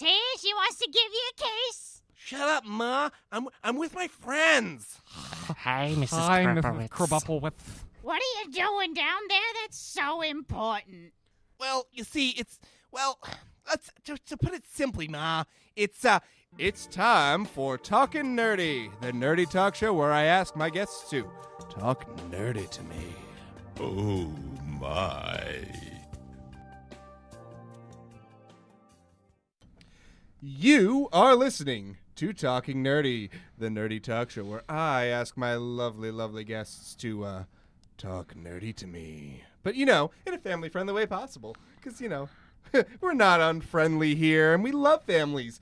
here. She wants to give you a case. Shut up, Ma. I'm with my friends. Hi, Mrs. Hi, Mrs. Krabowitz. Krabowitz. What are you doing down there that's so important? Well, you see, to put it simply, Ma, it's time for Talkin' Nerdy, the nerdy talk show where I ask my guests to talk nerdy to me. Oh, my. You are listening to Talking Nerdy, the nerdy talk show where I ask my lovely, lovely guests to talk nerdy to me. But, in a family-friendly way possible. Because, we're not unfriendly here, and we love families.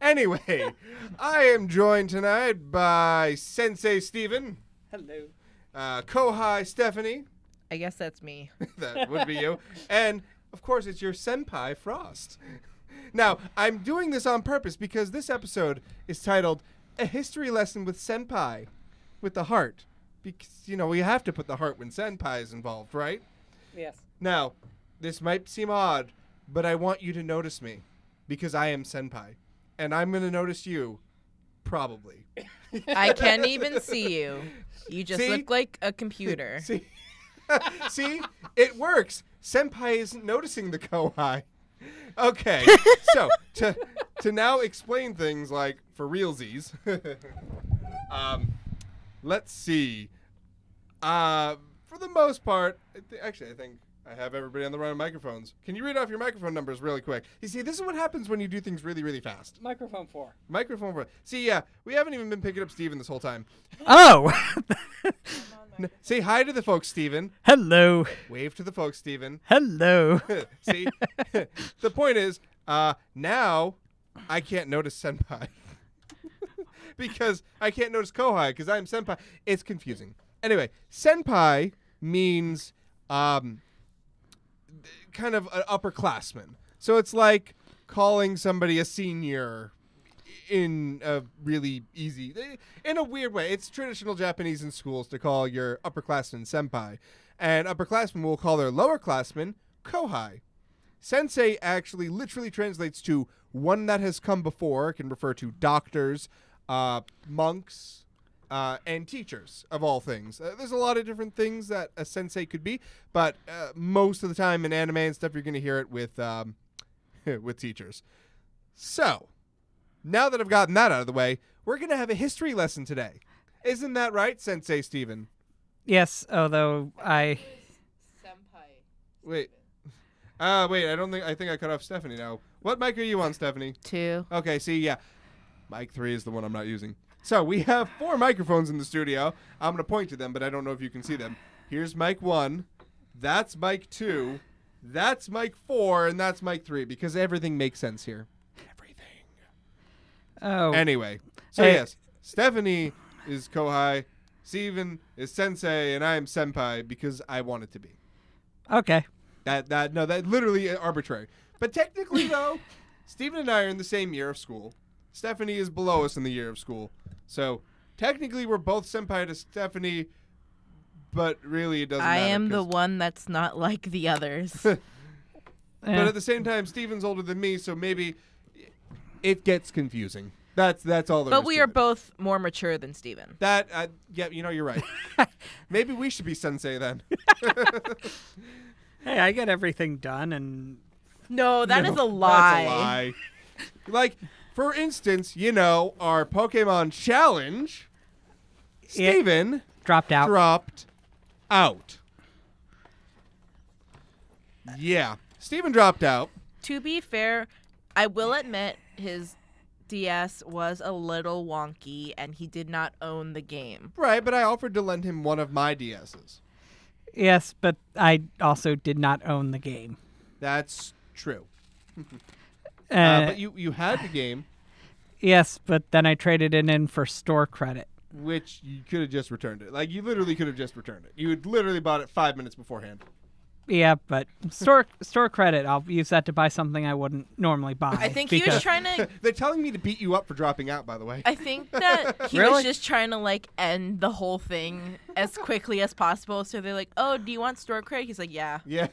Anyway, I am joined tonight by Sensei Steven. Hello. Kohai Stephanie. I guess that's me. That would be you. And, of course, it's your Senpai Frost. Now, I'm doing this on purpose because this episode is titled A History Lesson with Senpai, with the heart. Because, we have to put the heart when Senpai is involved, right? Yes. Now, this might seem odd, but I want you to notice me because I am Senpai. And I'm going to notice you, probably. I can't even see you. You just See? look like a computer. See? See? It works. Senpai isn't noticing the Kohai. Okay, so to now explain things like for realsies, let's see. For the most part, I think I have everybody on the right microphones. Can you read off your microphone numbers really quick? You see, this is what happens when you do things really, really fast. Microphone 4. Microphone 4. See, yeah, we haven't even been picking up Steven this whole time. Oh! Say hi to the folks, Steven. Hello. Wave to the folks, Steven. Hello. See, the point is, now I can't notice Senpai. Because I can't notice Kohai because I'm Senpai. It's confusing. Anyway, Senpai means kind of an upperclassman. So it's like calling somebody a senior in a really easy, in a weird way. It's traditional Japanese in schools to call your upperclassman senpai. And upperclassmen will call their lowerclassmen kohai. Sensei actually literally translates to one that has come before. It can refer to doctors, monks, and teachers, of all things. There's a lot of different things that a sensei could be, but most of the time in anime and stuff, you're going to hear it with with teachers. So, now that I've gotten that out of the way, we're going to have a history lesson today. Isn't that right, Sensei Steven? Yes, although Senpai. Wait. Wait, I think I cut off Stephanie now. What mic are you on, Stephanie? 2. Okay, see, yeah. Mic 3 is the one I'm not using. So, we have 4 microphones in the studio. I'm going to point to them, but I don't know if you can see them. Here's mic 1. That's mic 2. That's mic 4, and that's mic 3, because everything makes sense here. Oh. Anyway, so Hey. yes, Stephanie is Kohai, Steven is Sensei, and I am Senpai because I want it to be. Okay. That literally arbitrary. But technically, though, Steven and I are in the same year of school. Stephanie is below us in the year of school. So technically, we're both Senpai to Stephanie, but really it doesn't matter. I am the 'cause- one that's not like the others. But at the same time, Steven's older than me, so maybe it gets confusing. That's all there is But we to are it. both more mature than Steven. That, yeah, you're right. Maybe we should be Sensei then. Hey, I get everything done, and No, that is No, a lie. That's a lie. Like, for instance, our Pokemon Challenge, Steven dropped out. dropped out. Yeah, Steven dropped out. To be fair, I will admit his DS was a little wonky and he did not own the game. Right, but I offered to lend him one of my DSs. Yes, but I also did not own the game. That's true. But you had the game, Yes, but then I traded it in for store credit. which you could have just returned it. Like, you literally could have just returned it. You had literally bought it 5 minutes beforehand. Yeah, but store credit, I'll use that to buy something I wouldn't normally buy. I think he was trying to... They're telling me to beat you up for dropping out, by the way. I think that he Really? was just trying to, end the whole thing as quickly as possible. So they're like, oh, do you want store credit? He's like, yeah. Yeah.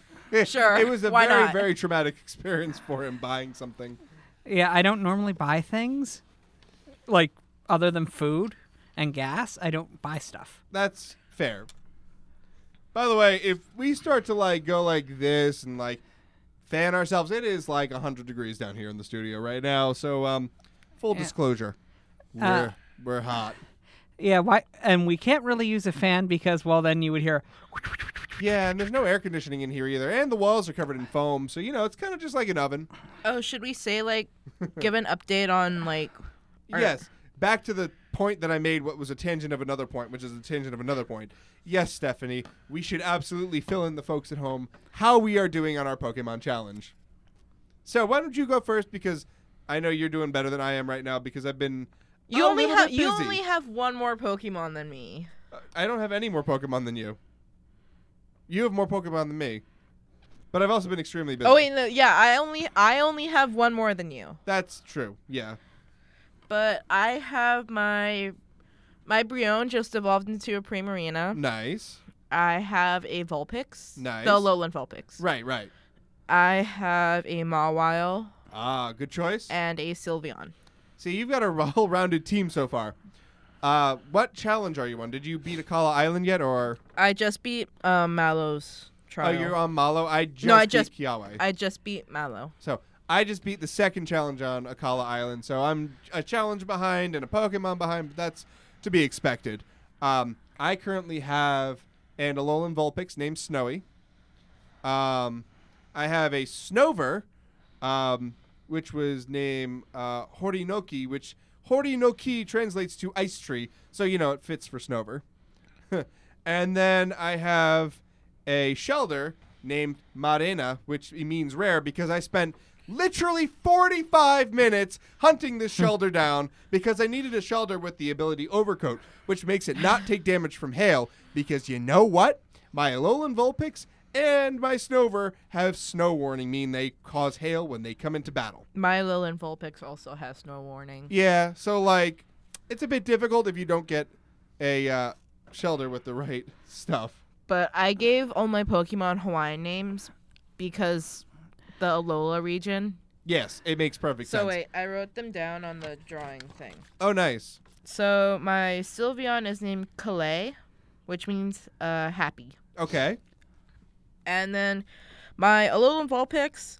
Sure, It was a why very, not? very traumatic experience for him buying something. Yeah, I don't normally buy things, like, other than food and gas. I don't buy stuff. That's fair. By the way, if we start to like go like this and like fan ourselves, it is like 100 degrees down here in the studio right now. So, full Yeah. disclosure, Uh, we're hot. Yeah, why? And we can't really use a fan because, well, then you would hear. Yeah, and there's no air conditioning in here either, and the walls are covered in foam, so it's kind of just like an oven. Oh, should we say like give an update on like? Or- Yes. Back to the point that I made, what was a tangent of another point, which is a tangent of another point. Yes, Stephanie, we should absolutely fill in the folks at home how we are doing on our Pokemon challenge. So why don't you go first, because I know you're doing better than I am right now, because I've been You a only little have bit busy. only have one more Pokemon than me. I don't have any more Pokemon than you. You have more Pokemon than me. But I've also been extremely busy. Oh wait, no, yeah, I only have one more than you. That's true, yeah. But I have my Brion just evolved into a Primarina. Nice. I have a Vulpix. Nice. The Alolan Vulpix. Right. I have a Mawile Ah, good choice. and a Sylveon. See, you've got a well-rounded team so far. What challenge are you on? Did you beat Akala Island yet, or? I just beat Mallow's trial. Oh, you're on Malo. I just beat Kiawe. I just beat Mallow. So I just beat the second challenge on Akala Island. So I'm a challenge behind and a Pokemon behind, but that's to be expected. I currently have an Alolan Vulpix named Snowy. I have a Snover, which was named Horinoki, which Horinoki translates to ice tree. So, it fits for Snover. And then I have a Shelder named Marena, which means rare, because I spent literally 45 minutes hunting this Shelder down because I needed a Shelder with the ability Overcoat, which makes it not take damage from hail, because you know what? My Alolan Vulpix and my Snover have snow warning, meaning they cause hail when they come into battle. My Alolan Vulpix also has no warning. Yeah, so it's a bit difficult if you don't get a Shelder with the right stuff. But I gave all my Pokemon Hawaiian names because the Alola region. Yes, it makes perfect sense. So wait, I wrote them down on the drawing thing. Oh, nice. So my Sylveon is named Calais, which means happy. Okay. And then my Alolan Vulpix,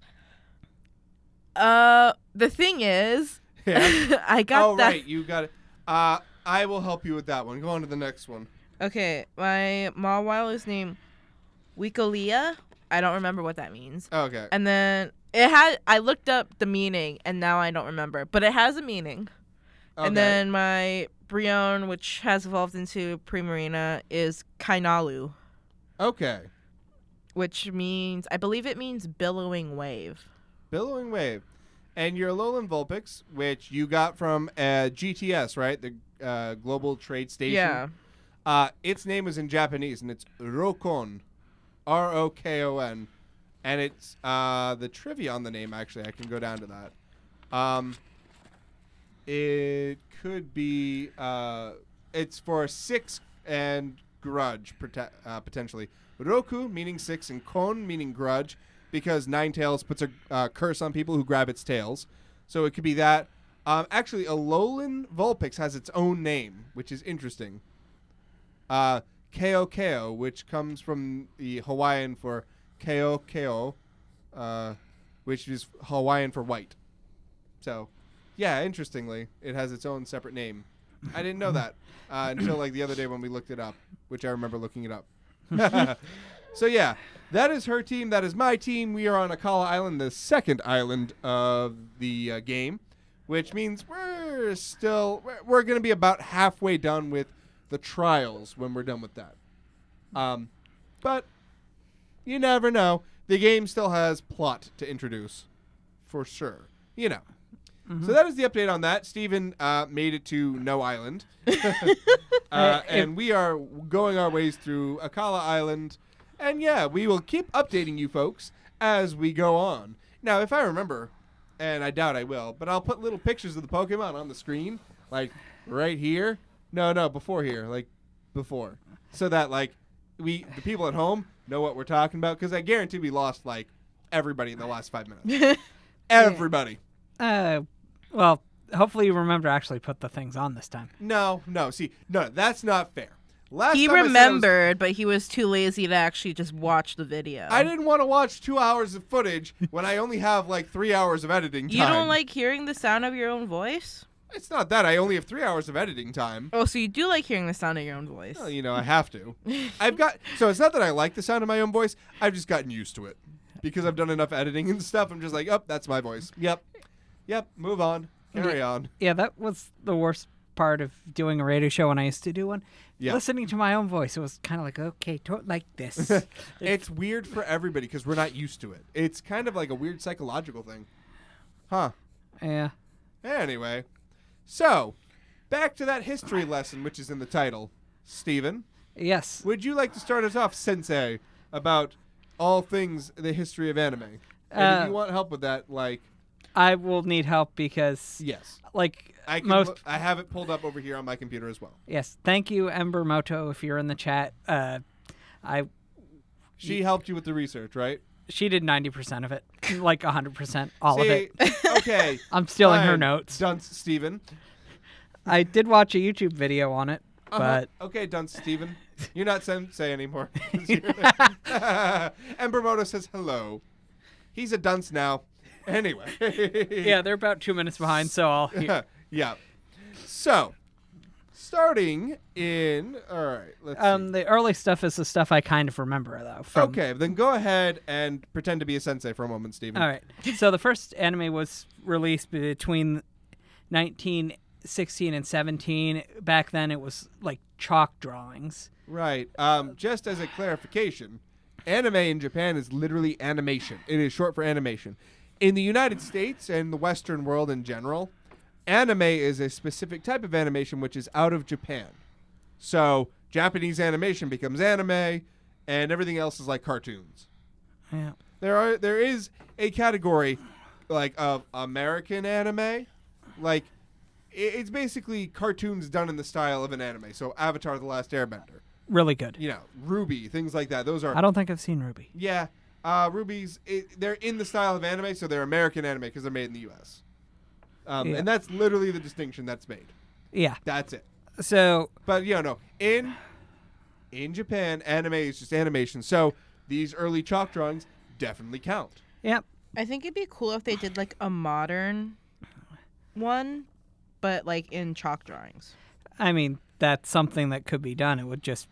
the thing is, Yeah. I got that. Right, you got it. I will help you with that one. Go on to the next one. Okay, my Mawile is named Wikolia. I don't remember what that means. Okay. And then I looked up the meaning, and now I don't remember. But it has a meaning. Okay. And then my Brion, which has evolved into Primarina, is Kainalu, Okay. which means, I believe it means billowing wave. Billowing Wave. And your Alolan Vulpix, which you got from GTS, right? The Global Trade Station. Yeah. Its name is in Japanese, and it's Rokon. Rokon. And it's the trivia on the name, actually. I can go down to that. It could be... it's for 6 and grudge, potentially. Roku, meaning 6, and Kon, meaning grudge, because Ninetales puts a curse on people who grab its tails. So it could be that. Actually, Alolan Vulpix has its own name, which is interesting. Keo Keo, which comes from the Hawaiian for Keo Keo, which is Hawaiian for white. So, yeah, interestingly, it has its own separate name. I didn't know that until the other day when we looked it up, which I remember looking it up. So, yeah, that is her team. That is my team. We are on Akala Island, the second island of the game, which means we're going to be about halfway done with the trials when we're done with that. But you never know. The game still has plot to introduce, for sure. Mm-hmm. So that is the update on that. Steven made it to No Island. And we are going our ways through Akala Island. And yeah, we will keep updating you folks as we go on. Now, if I remember, and I doubt I will, but I'll put little pictures of the Pokemon on the screen, right here. No, before here, before. So that, the people at home, know what we're talking about because I guarantee we lost like everybody in the last 5 minutes. Everybody. Well, hopefully you remember to actually put the things on this time. No. See, no, that's not fair. Last He time I said remembered, but he was too lazy to actually just watch the video. I didn't want to watch 2 hours of footage when I only have like 3 hours of editing time. You don't like hearing the sound of your own voice? It's not that. I only have 3 hours of editing time. Oh, so you do like hearing the sound of your own voice? Well, you know, I have to. So it's not that I like the sound of my own voice. I've just gotten used to it. Because I've done enough editing and stuff, I'm just like, oh, that's my voice. Yep, move on. Carry on. Yeah, that was the worst part of doing a radio show when I used to do one. Yeah. Listening to my own voice, it was kind of like, okay, don't like this. It's weird for everybody because we're not used to it. It's kind of like a weird psychological thing. Huh. Yeah. Anyway, so back to that history lesson, which is in the title. Steven, Yes. would you like to start us off, Sensei, about all things the history of anime? And if you want help with that, like... I will need help because, Yes. like, I I have it pulled up over here on my computer as well. Yes. Thank you, Ember Moto, if you're in the chat. She helped you with the research, right? She did 90% of it, like 100%, all of it. Okay. I'm stealing her fine. notes. Dunce Steven. I did watch a YouTube video on it, but Okay, Dunce Steven. You're not Sensei anymore. Embermoto says hello. He's a dunce now. Anyway. yeah, they're about 2 minutes behind, so I'll hear. Yeah. So, starting in... All right, let's see. The early stuff is the stuff I kind of remember, though. From, Okay, then go ahead and pretend to be a sensei for a moment, Steven. All right. So the first anime was released between 1916 and 17. Back then, it was like chalk drawings. Right. Just as a clarification, anime in Japan is literally animation. It is short for animation. In the United States and the Western world in general, anime is a specific type of animation which is out of Japan. So Japanese animation becomes anime, and everything else is like cartoons. Yeah. There is a category like of American anime, like it's basically cartoons done in the style of an anime. So Avatar: The Last Airbender, Really good. you know, Ruby, things like that. Those are I don't think I've seen Ruby. yeah. Ruby's they're in the style of anime, so they're American anime because they're made in the U.S. Yeah. And that's literally the distinction that's made. Yeah. That's it. So But no, in Japan, anime is just animation. So these early chalk drawings definitely count. yeah. I think it'd be cool if they did like a modern one, but like in chalk drawings. I mean, that's something that could be done. It would just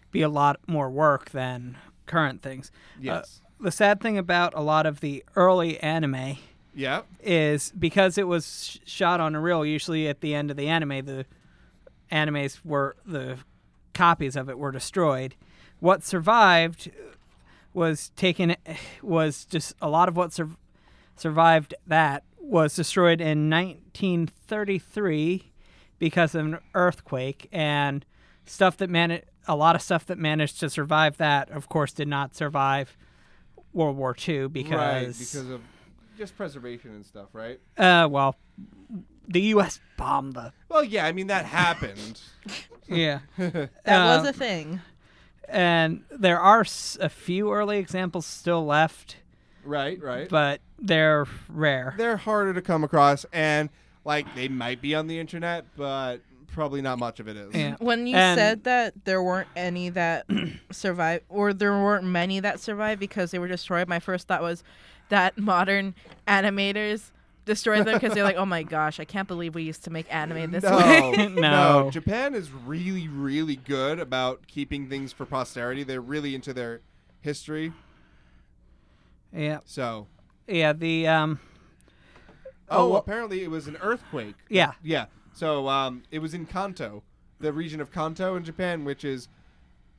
be a lot more work than current things. Yes. The sad thing about a lot of the early anime Yeah. is because it was shot on a reel, usually at the end of the anime, the copies of it were destroyed. What survived was just a lot of what survived that was destroyed in 1933 because of an earthquake, and a lot of stuff that managed to survive that, of course, did not survive World War II because of just preservation and stuff, right? Well, the U.S. bombed the. Well, yeah, I mean that happened. Yeah, That was a thing. and there are a few early examples still left, Right. but they're rare. They're harder to come across, and like they might be on the internet, but probably not much of it is. Yeah. When you And- said that there weren't any that survived, or there weren't many that survived because they were destroyed, my first thought was that modern animators destroyed them because they're like, oh my gosh, I can't believe we used to make anime this way. No. Japan is really, really good about keeping things for posterity. They're really into their history. Yeah, So, the apparently it was an earthquake. yeah. Yeah. So it was in Kanto, the region of Kanto in Japan, which is,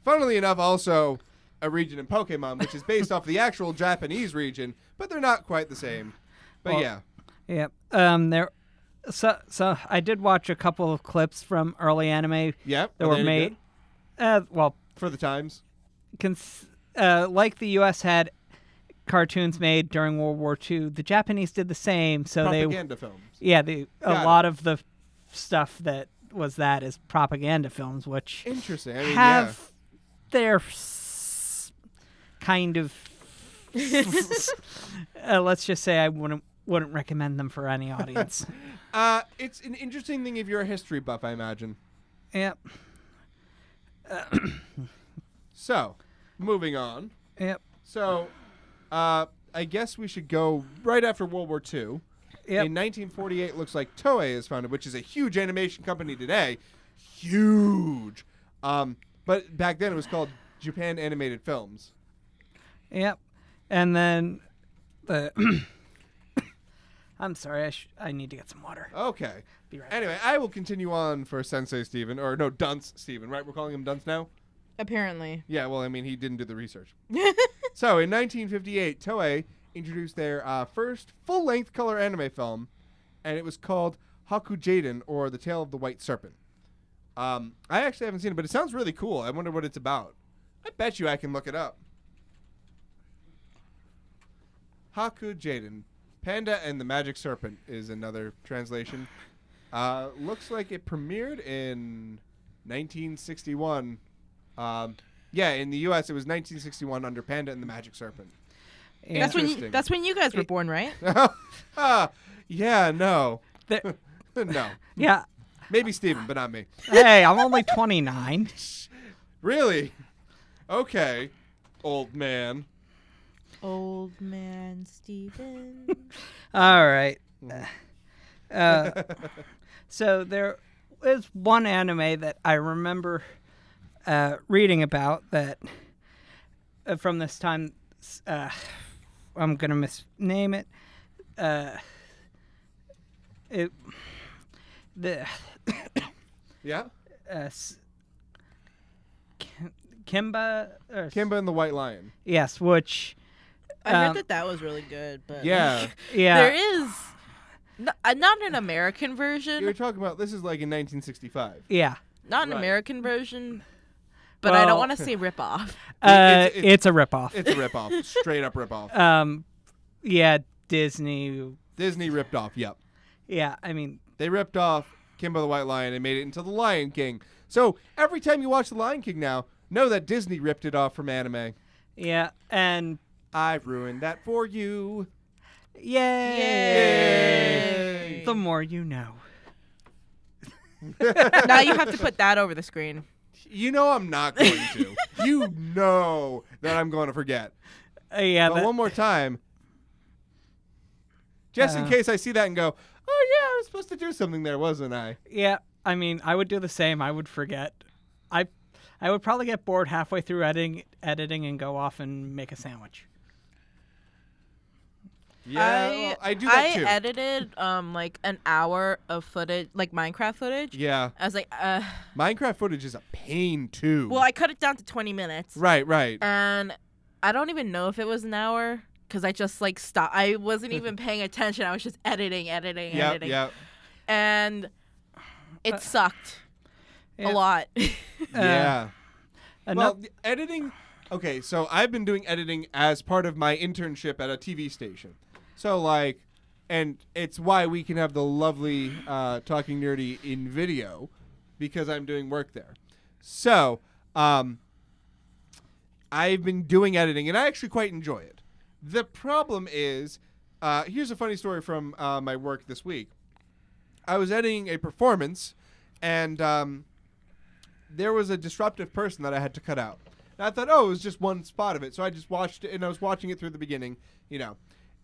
funnily enough, also a region in Pokemon, which is based off the actual Japanese region, but they're not quite the same. But Well, yeah. Yeah. So I did watch a couple of clips from early anime Yep. that were made. Well, for the times. like the U.S. had cartoons made during World War II, the Japanese did the same. So Propaganda films. a Got lot of the stuff that was that is propaganda films, which Interesting. I mean, have their kind of. Let's just say I wouldn't recommend them for any audience. It's an interesting thing if you're a history buff, I imagine. Yep. So, moving on. Yep. So, I guess we should go right after World War II. Yep. In 1948, looks like Toei is founded, which is a huge animation company today. Huge. But back then it was called Japan Animated Films. Yep. And then the. I'm sorry. I need to get some water. Okay. Be right Anyway, I will continue on for Sensei Steven, or no, Dunce Steven, right? We're calling him Dunce now? Apparently. Yeah, well, I mean, he didn't do the research. So, in 1958, Toei introduced their first full-length color anime film, and it was called Hakujaden, or The Tale of the White Serpent. I actually haven't seen it, but it sounds really cool. I wonder what it's about. I bet you I can look it up. Hakujaden, Panda and the Magic Serpent is another translation. Looks like it premiered in 1961. Yeah, in the U.S. it was 1961 under Panda and the Magic Serpent. Interesting. That's when you guys were born, right? Yeah, no. No. Yeah. Maybe Steven, but not me. Hey, I'm only 29. Really? Okay, old man. Old man Steven. All right. So there is one anime that I remember reading about that from this time. I'm gonna misname it. Yeah? Kimba. Kimba and the White Lion. Yes, which. I heard that was really good, but Yeah. Yeah. there is not an American version. You're talking about, this is like in 1965. Yeah. Not an Right. American version, but I don't Well- want to say rip off. It's a ripoff. It's a ripoff. Straight up ripoff. Yeah, Disney. Disney ripped off, yep. Yeah, I mean, They ripped off Kimba the White Lion and made it into The Lion King. So every time you watch The Lion King now, know that Disney ripped it off from anime. yeah, and I've ruined that for you. yay! Yay! The more you know. Now you have to put that over the screen. You know I'm not going to. You know that I'm going to forget. Yeah, But one more time, just in case I see that and go, oh yeah, I was supposed to do something there, wasn't I? yeah. I mean, I would do the same. I would forget. I would probably get bored halfway through editing and go off and make a sandwich. Yeah, well, I do that too. I edited like an hour of footage, like Minecraft footage. Yeah. I was like, Minecraft footage is a pain too. well, I cut it down to 20 minutes. Right, right. And I don't even know if it was an hour because I just like stopped. I wasn't even paying attention. I was just editing. Yeah. And it sucked yeah. a lot. Yeah. Well, Enough. the editing. Okay, so I've been doing editing as part of my internship at a TV station. So like, and it's why we can have the lovely Talking Nerdy in video, because I'm doing work there. So I've been doing editing, and I actually quite enjoy it. The problem is, here's a funny story from my work this week. I was editing a performance, and there was a disruptive person that I had to cut out. And I thought, oh, it was just one spot of it. So I just watched it, and I was watching it through the beginning, you know.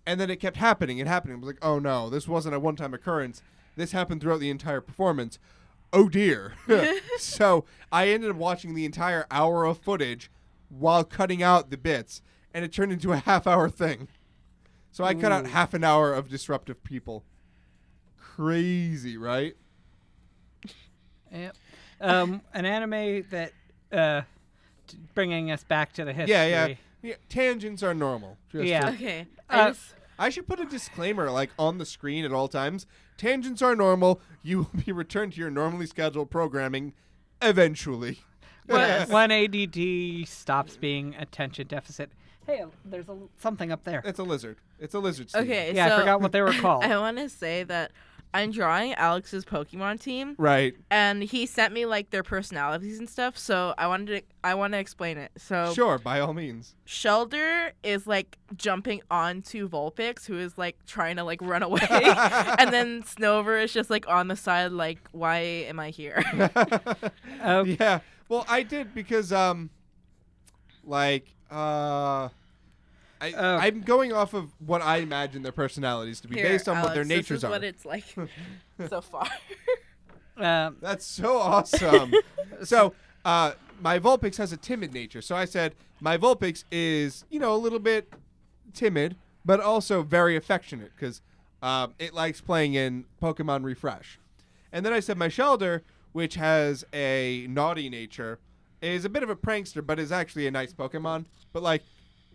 And then it kept happening and happening. I was like, oh, no, this wasn't a one-time occurrence. This happened throughout the entire performance. Oh, dear. So I ended up watching the entire hour of footage while cutting out the bits, and it turned into a half-hour thing. So I cut out half an hour of disruptive people. Crazy, right? Yep. An anime that bringing us back to the history. Yeah. Tangents are normal. Yeah. Okay. I should put a disclaimer like on the screen at all times. Tangents are normal. You will be returned to your normally scheduled programming eventually. When ADD stops being attention deficit. Hey, there's something up there. It's a lizard. It's a lizard. Steve. Okay. Yeah, so I forgot what they were called. I want to say that I'm drawing Alex's Pokemon team, Right. and he sent me like their personalities and stuff. So I want to explain it. So Sure, by all means. Shelder is like jumping onto Vulpix, who is like trying to like run away, and then Snover is just like on the side, like, why am I here? Yeah. Well, I did because I'm going off of what I imagine their personalities to be Here, based on Alex, what their natures this is are. what it's like so far. That's so awesome. So, my Vulpix has a timid nature. So I said my Vulpix is, a little bit timid, but also very affectionate because it likes playing in Pokemon Refresh. And then I said my Shelder, which has a naughty nature, is a bit of a prankster, but is actually a nice Pokemon. But like,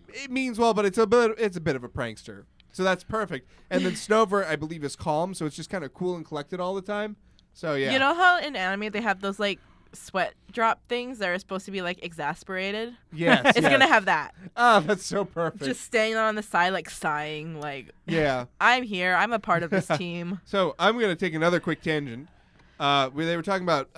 it means well, but it's a bit of a prankster. So that's perfect. And then Snover, I believe, is calm, so it's just kind of cool and collected all the time. So yeah. You know how in anime they have those like sweat drop things that are supposed to be like exasperated? Yes. It's gonna have that. Oh, that's so perfect. Just staying on the side, like sighing, like Yeah. I'm here. I'm a part of this team. So I'm gonna take another quick tangent. Where they were talking about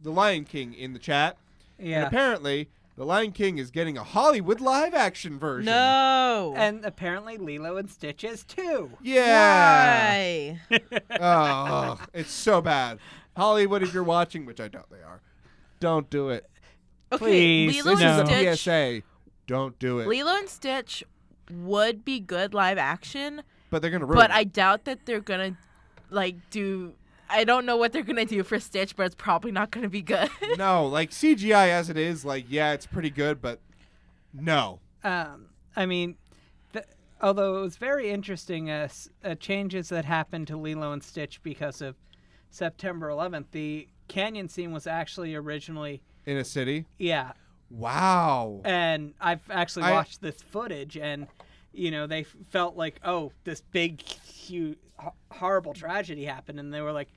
the Lion King in the chat. Yeah. And apparently, the Lion King is getting a Hollywood live-action version. No. And apparently Lilo and Stitch is too. Yeah. Why? Oh, it's so bad. Hollywood, if you're watching, which I doubt they are, don't do it. Okay, Please, Lilo This and is a Stitch. PSA. Don't do it. Lilo and Stitch would be good live action, But they're gonna ruin but it. I doubt that they're gonna like do. I don't know what they're gonna do for Stitch, but it's probably not gonna be good. No, like CGI as it is, like yeah, it's pretty good, but no. I mean, although it was very interesting, changes that happened to Lilo and Stitch because of September 11th. The canyon scene was actually originally, In a city. yeah, Wow. and I've actually watched this footage, and they felt like, oh, this big, huge, horrible tragedy happened, and they were like,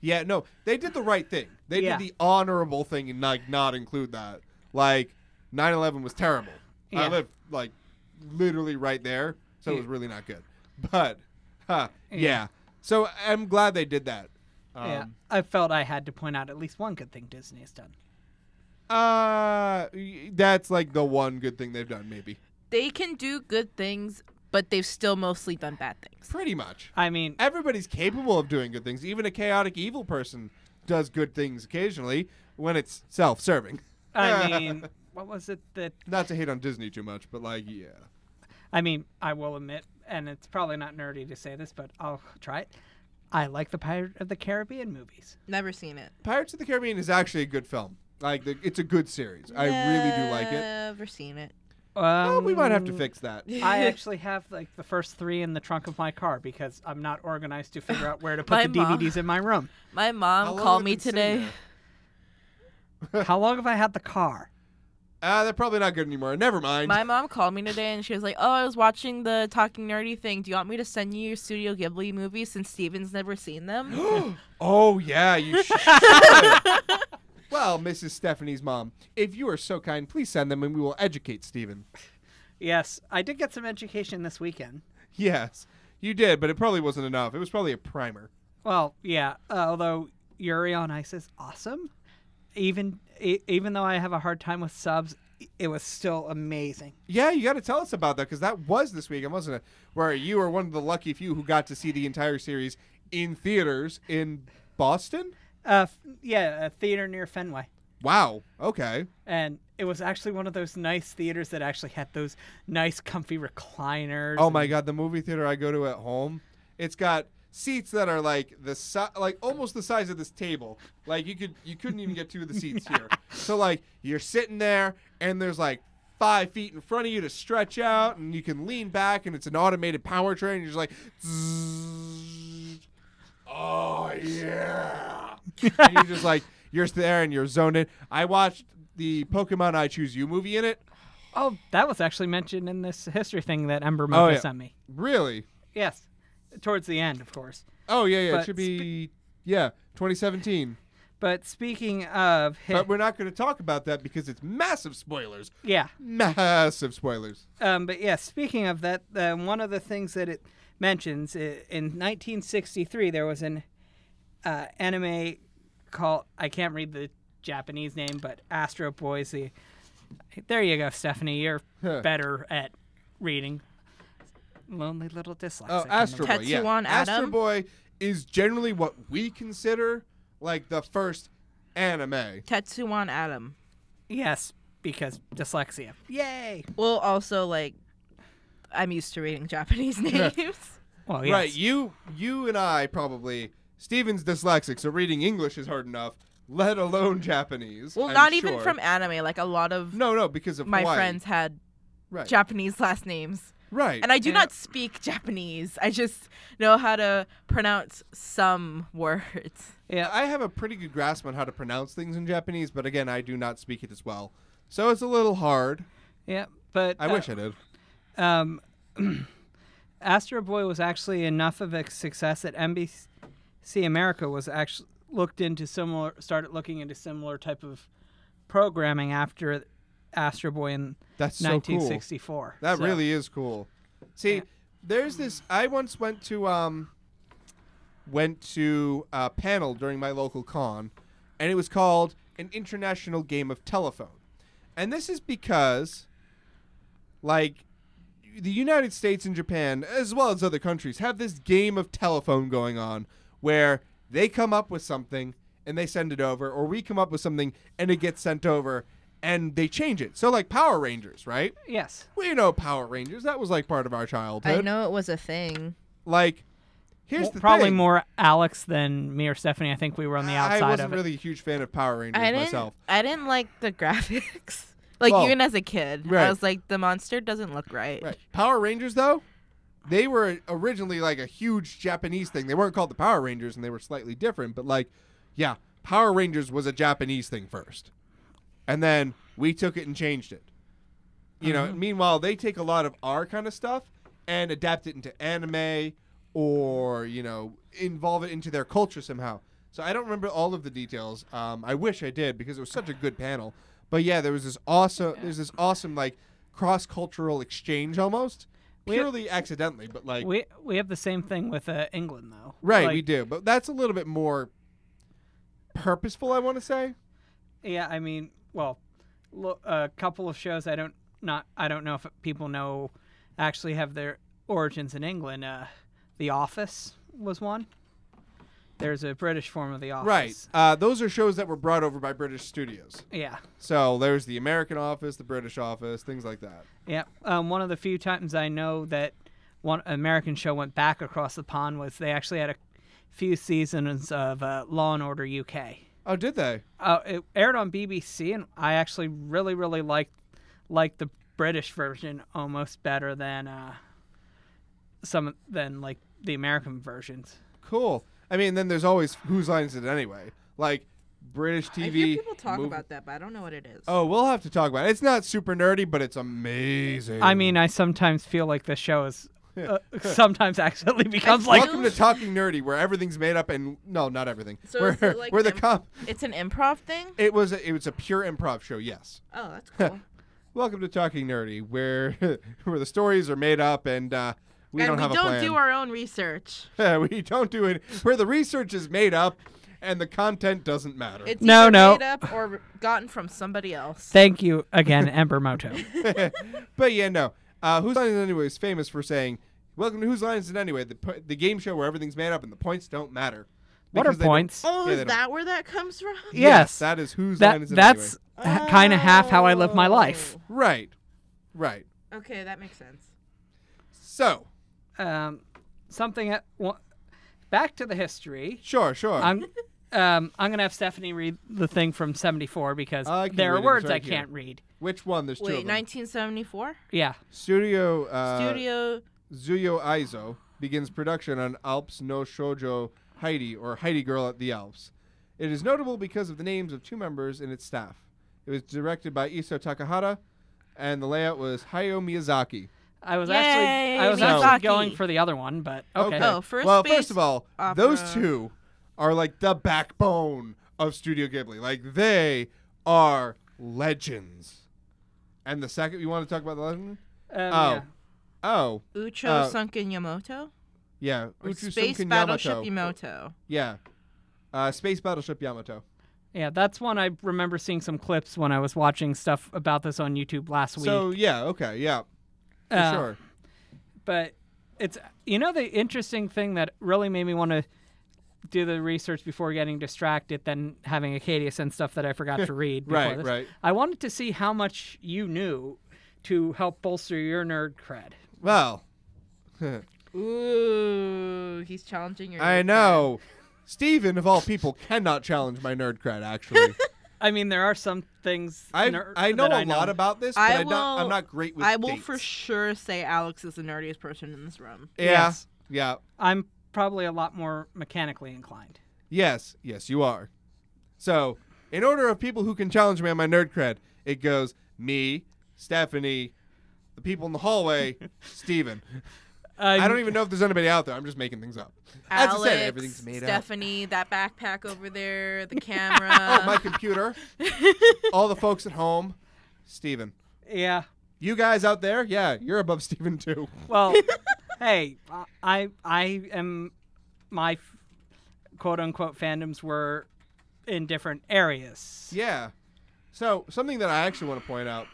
Yeah, no, they did the right thing. They Yeah. did the honorable thing and like not include that. Like 9/11 was terrible. I Yeah. lived like literally right there, so it was really not good. But yeah. So I'm glad they did that. yeah, I felt I had to point out at least one good thing Disney has done. That's like the one good thing they've done, maybe. They can do good things, but they've still mostly done bad things. Pretty much. I mean, Everybody's capable of doing good things. Even a chaotic evil person does good things occasionally when it's self-serving. I mean, what was it that? Not to hate on Disney too much, but like, yeah. I mean, I will admit, and it's probably not nerdy to say this, but I'll try it. I like the Pirate of the Caribbean movies. Never seen it. Pirates of the Caribbean is actually a good film. Like, it's a good series. I really do like it. Never seen it. Oh, we might have to fix that. I actually have like the first 3 in the trunk of my car because I'm not organized to figure out where to put My the mom- DVDs in my room. My How mom long called have me it been sitting today. How long have I had the car? They're probably not good anymore. Never mind. My mom called me today and she was like, "Oh, I was watching the Talking Nerdy thing. Do you want me to send you your Studio Ghibli movies since Steven's never seen them?" Oh, yeah, you should. Well, Mrs. Stephanie's mom, if you are so kind, please send them and we will educate Stephen. Yes, I did get some education this weekend. Yes, you did, but it probably wasn't enough. It was probably a primer. Well, yeah, although Yuri on Ice is awesome, even though I have a hard time with subs, it was still amazing. Yeah, you got to tell us about that because that was this weekend, wasn't it? Where you were one of the lucky few who got to see the entire series in theaters in Boston? Yeah, a theater near Fenway. Wow. Okay. And it was actually one of those nice theaters that actually had those nice, comfy recliners. Oh my God, the movie theater I go to at home, it's got seats that are like almost the size of this table. Like you couldn't even get 2 of the seats here. So like you're sitting there and there's like 5 feet in front of you to stretch out, and you can lean back, and it's an automated powertrain. And you're just like, zzz, oh yeah, and you're just like you're there and you're zoned in. I watched the Pokemon I Choose You movie in it. Oh, that was actually mentioned in this history thing that Ember Mocha yeah. sent me. Really? Yes, towards the end, of course. Oh yeah, yeah. But It should be 2017. But speaking of, But we're not going to talk about that because it's massive spoilers. yeah. Massive spoilers. But yeah, speaking of that, one of the things that it mentions, in 1963 there was an anime called, I can't read the Japanese name, but Astro Boys. There you go, Stephanie. You're better at reading. Lonely little dyslexic. Oh, Astro Boy. Yeah. Tetsuwan Atom? Astro Boy is generally what we consider like the first anime. Tetsuwan Atom. Yes, because dyslexia. Yay! Well, also, like, I'm used to reading Japanese names. Well, yes. Right. You and I probably. Steven's dyslexic, so reading English is hard enough, let alone Japanese. Well, I'm not even sure. from anime. Like, a lot of No, because of my Hawaii. friends had Right. Japanese last names. Right. And I do not speak Japanese. I just know how to pronounce some words. Yeah. I have a pretty good grasp on how to pronounce things in Japanese, but again, I do not speak it as well. So it's a little hard. Yeah, but I wish I did. Astro Boy was actually enough of a success that NBC America was actually started looking into similar type of programming after Astro Boy in That's so cool. 1964. That So, really is cool. See, Yeah. there's this. I once went to a panel during my local con, and it was called an international game of telephone. And this is because, like, the United States and Japan, as well as other countries, have this game of telephone going on where they come up with something and they send it over, or we come up with something and it gets sent over and they change it. So, like Power Rangers, right? Yes. We know Power Rangers. That was like part of our childhood. I know it was a thing. Like, here's the Probably thing. more Alex than me or Stephanie. I think we were on the outside I wasn't of it. really a huge fan of Power Rangers myself. I didn't like the graphics. Like, Well, even as a kid. right. I was like, the monster doesn't look right. Right. Power Rangers, though, they were originally like a huge Japanese thing. They weren't called the Power Rangers, and they were slightly different. But, like, yeah, Power Rangers was a Japanese thing first. And then we took it and changed it. You know, meanwhile, they take a lot of our kind of stuff and adapt it into anime or, you know, involve it into their culture somehow. So I don't remember all of the details. I wish I did because it was such a good panel. But yeah, there's this awesome like cross-cultural exchange almost, purely accidentally, but like We have the same thing with England though. right, Like, we do. But that's a little bit more purposeful, I want to say. Yeah, I mean, well, a couple of shows I don't know if people know actually have their origins in England. The Office was one. There's a British form of The Office. Right. Those are shows that were brought over by British studios. Yeah. So there's the American Office, the British Office, things like that. Yeah. One of the few times I know that one American show went back across the pond was they actually had a few seasons of Law and Order UK. Oh, did they? It aired on BBC, and I actually really, really liked the British version almost better than like the American versions. Cool. I mean, then there's always Whose Line Is It Anyway? Like British TV. I hear people talk movie- about that, but I don't know what it is. Oh, we'll have to talk about it. It's not super nerdy, but it's amazing. I mean, I sometimes feel like the show is sometimes accidentally becomes like Welcome to Talking Nerdy, where everything's made up and no, not everything. So where is it like where the it's an improv thing? it was a pure improv show. Yes. Oh, that's cool. Welcome to Talking Nerdy, where the stories are made up and we don't have a plan. We don't do our own research. We don't do it where the research is made up and the content doesn't matter. It's No, either no. made up or gotten from somebody else. Thank you again, Ember Moto. But yeah, no. Whose Line Is It Anyway is famous for saying, "Welcome to Whose Line Is It Anyway?" The game show where everything's made up and the points don't matter. What are Because they don't- points? Oh, Yeah, is they don't- that where that comes from? Yes. that is Whose Line Is It That's Anyway. kind of half how I live my life. Right. Okay, that makes sense. So, Back to the history. sure. I'm gonna have Stephanie read the thing from '74 because I can there are read it, words it's right I here. can't read. Which one? There's two Wait, of them. 1974? Yeah. Studio Studio. Aizo begins production on Alps no Shoujo Heidi, or Heidi Girl at the Alps. It is notable because of the names of two members in its staff. It was directed by Iso Takahata, and the layout was Hayao Miyazaki. I was Yay, actually Miyazaki. going for the other one, but okay. Oh, First well, Space first of all, Opera. those two are like the backbone of Studio Ghibli. Like, they are legends. And the second, you want to talk about the legend? Yeah. Oh. Ucho Sunken Yamato? Yeah. Or Uchu Space Sunken Battleship Yamato. Yamato. Yeah. Space Battleship Yamato. Yeah, that's one I remember seeing some clips when I was watching stuff about this on YouTube last week. So, yeah, okay, yeah. For sure. But it's, the interesting thing that really made me want to do the research before getting distracted than having Acadia send stuff that I forgot to read before Right, this. right. I wanted to see how much you knew to help bolster your nerd cred. Well. Ooh, he's challenging your. I nerd know. Steven, of all people, cannot challenge my nerd cred, actually. I mean, there are some things I know that a lot about this, but I'm not great with I will dates. for sure say Alex is the nerdiest person in this room. Yeah, Yes. yeah. I'm probably a lot more mechanically inclined. Yes, you are. So, in order of people who can challenge me on my nerd cred, it goes me, Stephanie, the people in the hallway, Steven. I don't even know if there's anybody out there. I'm just making things up. As Alex, I said, everything's made up. Stephanie, that backpack over there, the camera. Oh, my computer. All the folks at home. Steven. Yeah. You guys out there, yeah, you're above Steven too. Well, hey, I am, my quote-unquote fandoms were in different areas. Yeah. So, something that I actually want to point out.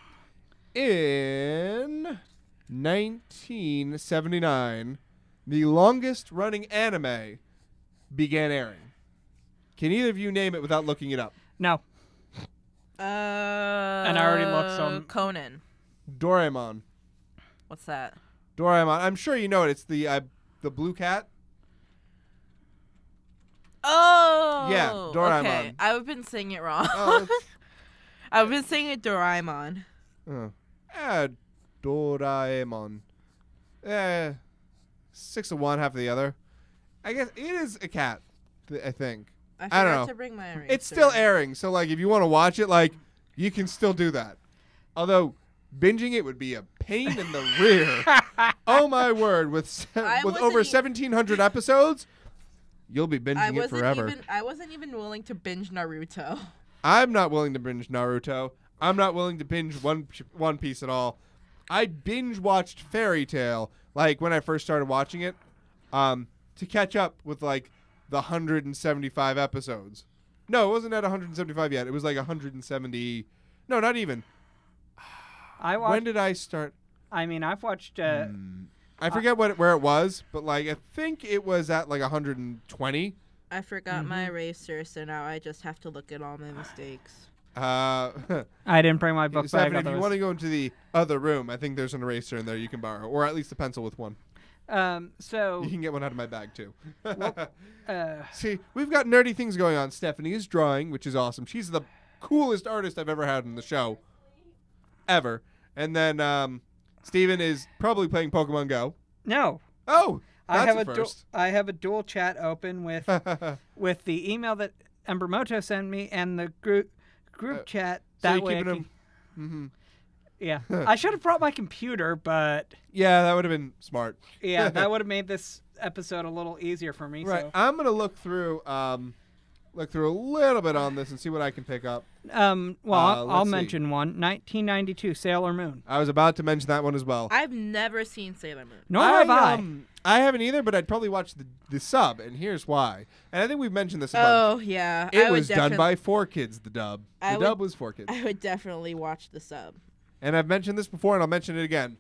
In 1979, the longest-running anime began airing. Can either of you name it without looking it up? No. And I already looked some. Conan. Doraemon. What's that? Doraemon. I'm sure you know it. It's the blue cat. Oh. Yeah, Doraemon. Okay. I've been saying it wrong. Oh, I've been saying it Doraemon. Doraemon. 6 of one, half of the other. I guess it is a cat. I think. I I don't forgot know. to bring my eraser. It's still airing, so like if you want to watch it, like you can still do that. Although binging it would be a pain in the rear. Oh my word! With over 1,700 episodes, you'll be binging it forever. I wasn't even willing to binge Naruto. I'm not willing to binge Naruto. I'm not willing to binge One Piece at all. I binge watched Fairy Tail like when I first started watching it, to catch up with like the 175 episodes. No, it wasn't at 175 yet. It was like 170. No, not even. When did I start? I mean, I've watched. I forget where it was, but like I think it was at like 120. I forgot my eraser, so now I just have to look at all my mistakes. I didn't bring my book bag. If you want to go into the other room, I think there's an eraser in there you can borrow, or at least a pencil with one. So you can get one out of my bag too. See, we've got nerdy things going on. Stephanie is drawing, which is awesome. She's the coolest artist I've ever had in the show, ever. And then Steven is probably playing Pokemon Go. No. Oh, I have a first. I have a dual chat open with with the email that Embermoto sent me and the group chat. That way, yeah. I should have brought my computer, but yeah, that would have been smart. Yeah, that would have made this episode a little easier for me. Right, so. I'm gonna look through a little bit on this and see what I can pick up. I'll mention one. 1992, Sailor Moon. I was about to mention that one as well. I've never seen Sailor Moon. Nor have I. I haven't either, but I'd probably watch the sub, and here's why. And I think we've mentioned this a bunch. Oh, yeah. It was done by 4Kids, the dub. The dub was 4Kids. I would definitely watch the sub. And I've mentioned this before, and I'll mention it again.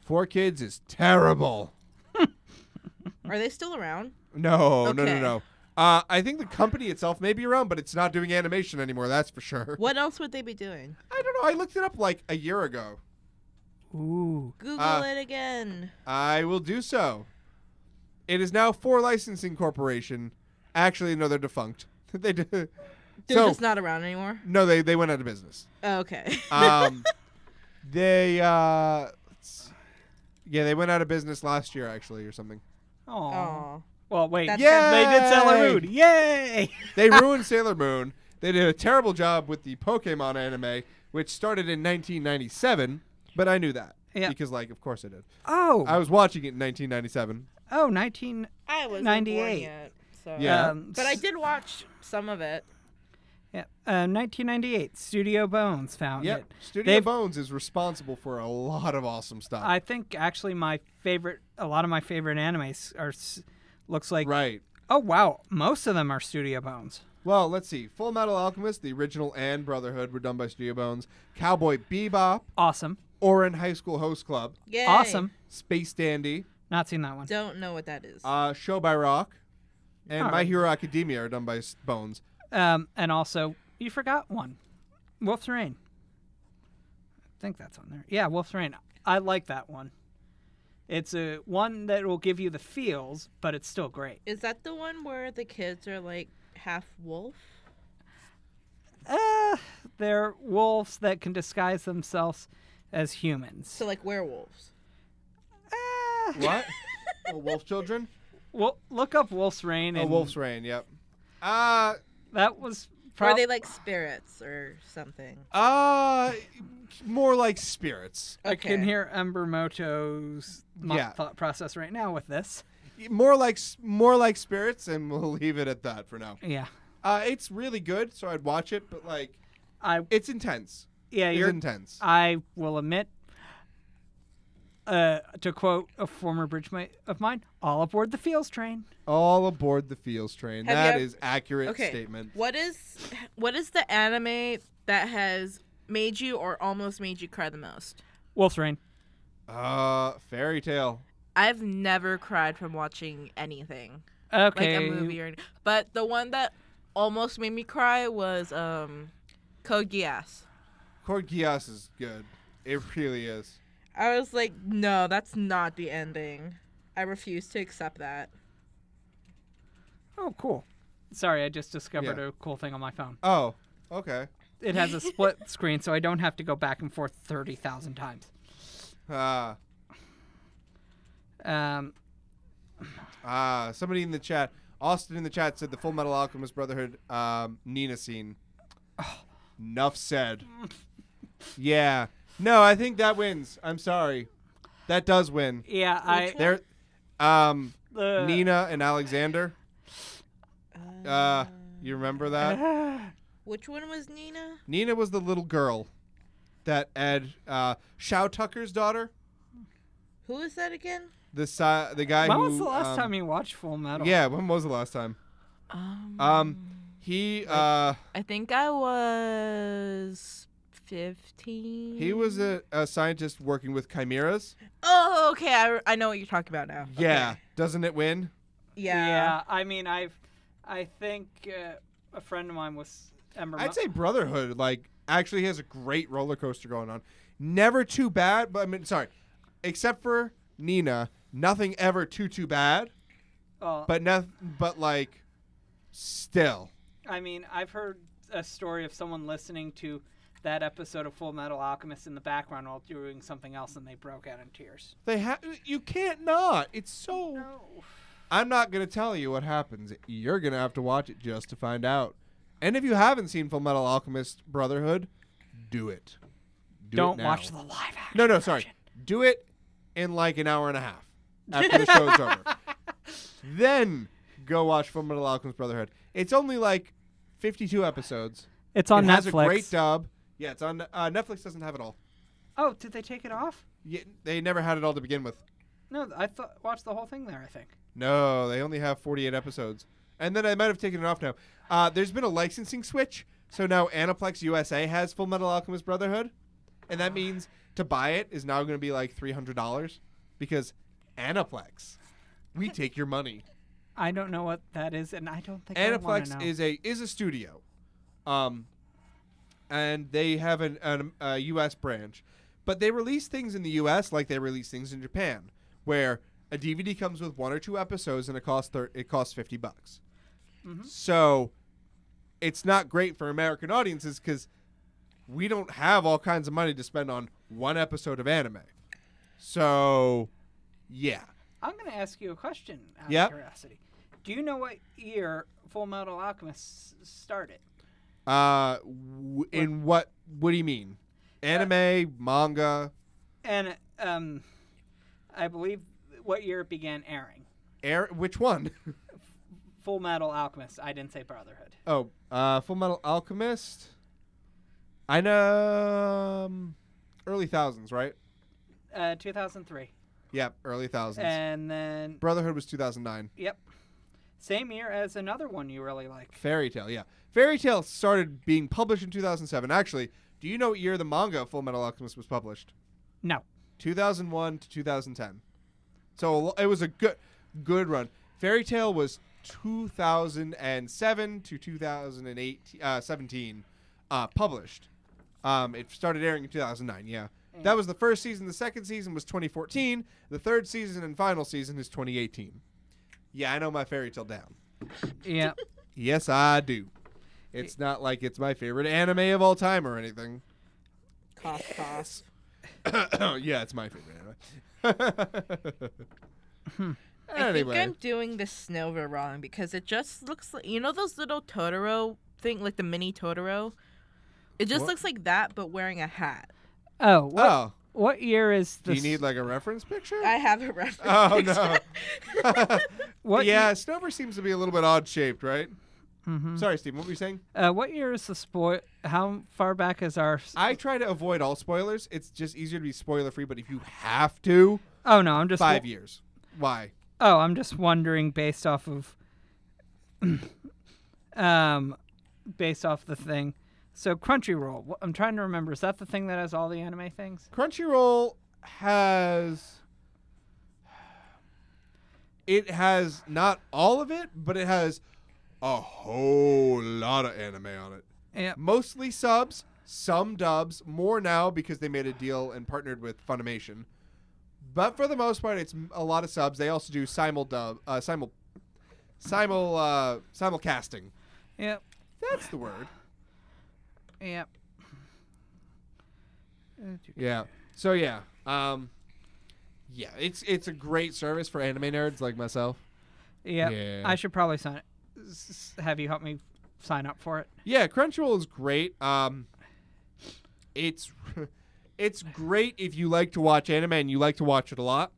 4Kids is terrible. Are they still around? No. I think the company itself may be around, but it's not doing animation anymore, that's for sure. What else would they be doing? I don't know. I looked it up like a year ago. Ooh. Google it again. I will do so. It is now 4 Licensing Corporation. Actually, no, they're defunct. They're just not around anymore? No, they went out of business. Oh, okay. They went out of business last year, actually, or something. Oh. Well, wait. That's They did Sailor Moon. Yay! They ruined Sailor Moon. They did a terrible job with the Pokemon anime, which started in 1997, but I knew that. Yeah. Because, of course I did. Oh. I was watching it in 1997. Oh, 1998. I wasn't born yet, so. Yeah. But I did watch some of it. Yeah. 1998, Studio Bones found Yep. it. Studio They've- Bones is responsible for a lot of awesome stuff. I think actually a lot of my favorite animes looks like. Right. Oh wow, most of them are Studio Bones. Well, let's see. Full Metal Alchemist, the original, and Brotherhood were done by Studio Bones. Cowboy Bebop, Awesome. Orin High School Host Club, Yay. Awesome. Space Dandy, Not seen that one. Don't know what that is. Show by Rock, and All My right. Hero Academia are done by Bones. And also, you forgot one. Wolf's Rain. I think that's on there. Yeah, Wolf's Rain. I like that one. It's a one that will give you the feels, but it's still great. Is that the one where the kids are like half wolf? They're wolves that can disguise themselves as humans. So like werewolves. What? Oh, Wolf Children? Well, look up Wolf's Rain. Oh, And Wolf's Rain, yep. That was Or are they like spirits or something? More like spirits. I can Okay. hear Ember Moto's Yeah. thought process right now with this. More like spirits, and we'll leave it at that for now. Yeah. It's really good, so I'd watch it, but like, it's intense. Yeah, It's intense. I will admit, to quote a former bridgemate of mine, all aboard the feels train. All aboard the feels train. Have That you is accurate Okay. statement. What is the anime that has made you or almost made you cry the most? Wolf's Rain. Fairy Tale. I've never cried from watching anything. Okay. Like a movie or but the one that almost made me cry was Code Geass. Code Geass is good. It really is. I was like, no, that's not the ending. I refuse to accept that. Oh, cool. Sorry, I just discovered Yeah. a cool thing on my phone. Oh, okay. It has a split screen, so I don't have to go back and forth 30,000 times. Somebody in the chat, Austin in the chat said the Full Metal Alchemist Brotherhood Nina scene. Enough said. Yeah. No, I think that wins. I'm sorry. That does win. Yeah, There, the Nina and Alexander. You remember that? Which one was Nina? Nina was the little girl that Ed, Shao Tucker's daughter. Who is that again? The guy When who. was the last time you watched Full Metal? Yeah, when was the last time? He I think I was 15. he was a scientist working with chimeras. Oh, okay. I know what you're talking about now. Yeah, Okay. doesn't it win? Yeah. I mean, I think a friend of mine was I'd say Brotherhood actually has a great roller coaster going on. Never too bad, but I mean, sorry, except for Nina, nothing ever too bad. But like, still. I mean, I've heard a story of someone listening to that episode of Full Metal Alchemist in the background while doing something else, and they broke out in tears. You can't not. It's so. No. I'm not gonna tell you what happens. You're gonna have to watch it just to find out. And if you haven't seen Full Metal Alchemist Brotherhood, do it. Don't now. watch the live action. No, sorry. Do it in like an hour and a half after the show's over. Then go watch Full Metal Alchemist Brotherhood. It's only like 52 episodes. It's on it Netflix. has a great dub. Yeah, it's on Netflix. Doesn't have it all. Oh, did they take it off? Yeah, they never had it all to begin with. No, I watched the whole thing there, I think. No, they only have 48 episodes. And then I might have taken it off now. There's been a licensing switch, so now Aniplex USA has Full Metal Alchemist Brotherhood, and that means to buy it is now going to be like $300 because Aniplex, we take your money. I don't know what that is, and I don't think I want to know. Aniplex is a studio, and they have a U.S. branch, but they release things in the U.S. like they release things in Japan, where a DVD comes with 1 or 2 episodes and it costs $50. Mm-hmm. So it's not great for American audiences because we don't have all kinds of money to spend on one episode of anime. So, yeah. I'm going to ask you a question out Yep. of curiosity. Do you know what year Full Metal Alchemist started? In what do you mean? Anime, manga? And I believe what year it began airing. Which one? Full Metal Alchemist. I didn't say Brotherhood. Oh, Full Metal Alchemist. I know early thousands, right? 2003. Yep, early thousands. And then Brotherhood was 2009. Yep. Same year as another one you really like. Fairy Tail, yeah. Fairy Tail started being published in 2007. Actually, do you know what year the manga Full Metal Alchemist was published? No. 2001 to 2010. So it was a good run. Fairy Tail was 2007 to 2017 published. It started airing in 2009, yeah. That was the first season. The second season was 2014. The third season and final season is 2018. Yeah, I know my Fairy Tail down. Yeah. Yes, I do. It's not like it's my favorite anime of all time or anything. Cough. Yeah, it's my favorite anime. I think I'm doing the Snova wrong because it just looks like, you know those little Totoro thing, like the mini Totoro? It just looks like that, but wearing a hat. Oh. What year is this? Do you need like a reference picture? I have a reference picture. No. Yeah, Snover seems to be a little bit odd shaped, right? Mm-hmm. Sorry, Steve, what were you saying? What year is the spoil? How far back is our? I try to avoid all spoilers. It's just easier to be spoiler free, but if you have to. Oh no, I'm just 5 years. Why? Oh, I'm just wondering based off of the thing. So Crunchyroll, I'm trying to remember. Is that the thing that has all the anime things? Crunchyroll has... It has not all of it, but it has a whole lot of anime on it. Yeah. Mostly subs, some dubs, more now because they made a deal and partnered with Funimation. But for the most part, it's a lot of subs. They also do simulcasting. Yep. That's the word. Yep. Yeah. So yeah. Yeah, it's a great service for anime nerds like myself. Yep. Yeah. I should probably have you help me sign up for it. Yeah, Crunchyroll is great. It's great if you like to watch anime and you like to watch it a lot.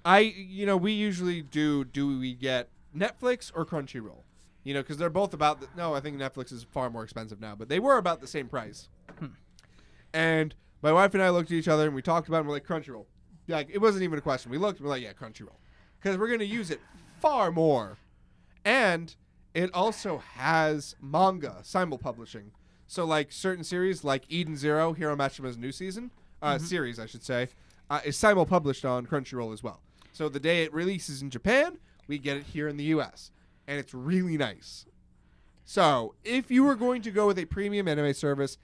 We usually do we get Netflix or Crunchyroll? Because they're both about I think Netflix is far more expensive now, but they were about the same price. And my wife and I looked at each other and we talked about it and we're like, Crunchyroll. Like, it wasn't even a question. We looked and we're like, yeah, Crunchyroll. Because we're going to use it far more. And it also has manga simul-publishing. So, like, certain series, like Eden Zero, Hero Machima's new season, series, I should say, is simul-published on Crunchyroll as well. So the day it releases in Japan, we get it here in the U.S. And it's really nice. So, if you were going to go with a premium anime service,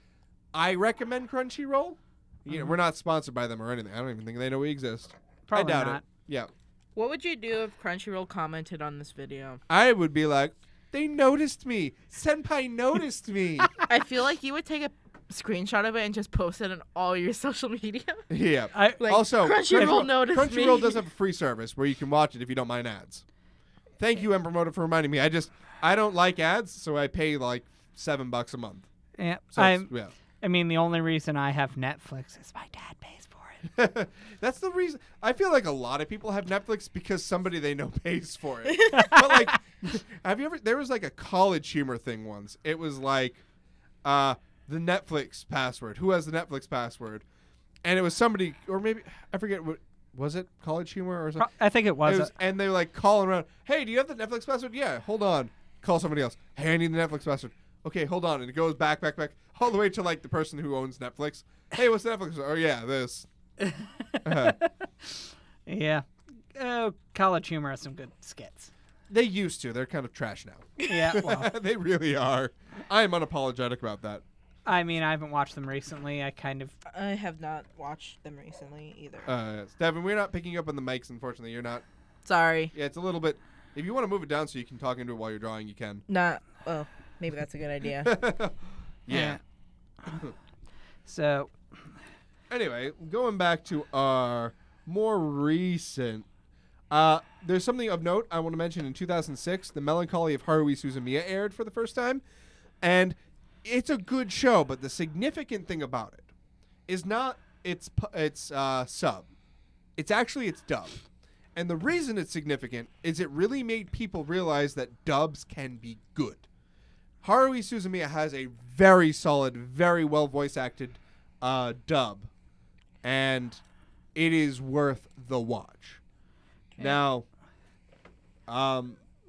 I recommend Crunchyroll. We're not sponsored by them or anything. I don't even think they know we exist. Probably I doubt not. it. Yeah. What would you do if Crunchyroll commented on this video? I would be like, they noticed me. Senpai noticed me. I feel like you would take a screenshot of it and just post it on all your social media. Yeah. Like, also, Crunchyroll noticed me. Crunchyroll does have a free service where you can watch it if you don't mind ads. Thank you, Empromoter, for reminding me. I don't like ads, so I pay like $7 a month. Yeah. So I mean, the only reason I have Netflix is my dad pays for it. That's the reason. I feel like a lot of people have Netflix because somebody they know pays for it. But like, have you ever? There was like a College Humor thing once. It was like, the Netflix password. Who has the Netflix password? And it was somebody, or maybe I forget what was it. College Humor or something. I think it was. And they were like calling around. Hey, do you have the Netflix password? Yeah. Hold on. Call somebody else. Hey, I need the Netflix password. Okay, hold on. And it goes back, all the way to like the person who owns Netflix. Hey, what's Netflix? Oh yeah, this. Yeah. Oh, College Humor has some good skits. They used to. They're kind of trash now. Yeah, well. They really are. I am unapologetic about that. I mean, I haven't watched them recently. I have not watched them recently either. Devin, we're not picking up on the mics, unfortunately. You're not. Sorry. Yeah, it's a little bit. If you want to move it down so you can talk into it while you're drawing, you can. Oh, maybe that's a good idea. Yeah. So. Anyway, going back to our more recent. There's something of note I want to mention. In 2006, The Melancholy of Haruhi Suzumiya aired for the first time. And it's a good show, but the significant thing about it is not its sub. It's actually its dub. And the reason it's significant is it really made people realize that dubs can be good. Haruhi Suzumiya has a very solid, very well voice acted dub, and it is worth the watch. Okay. Now,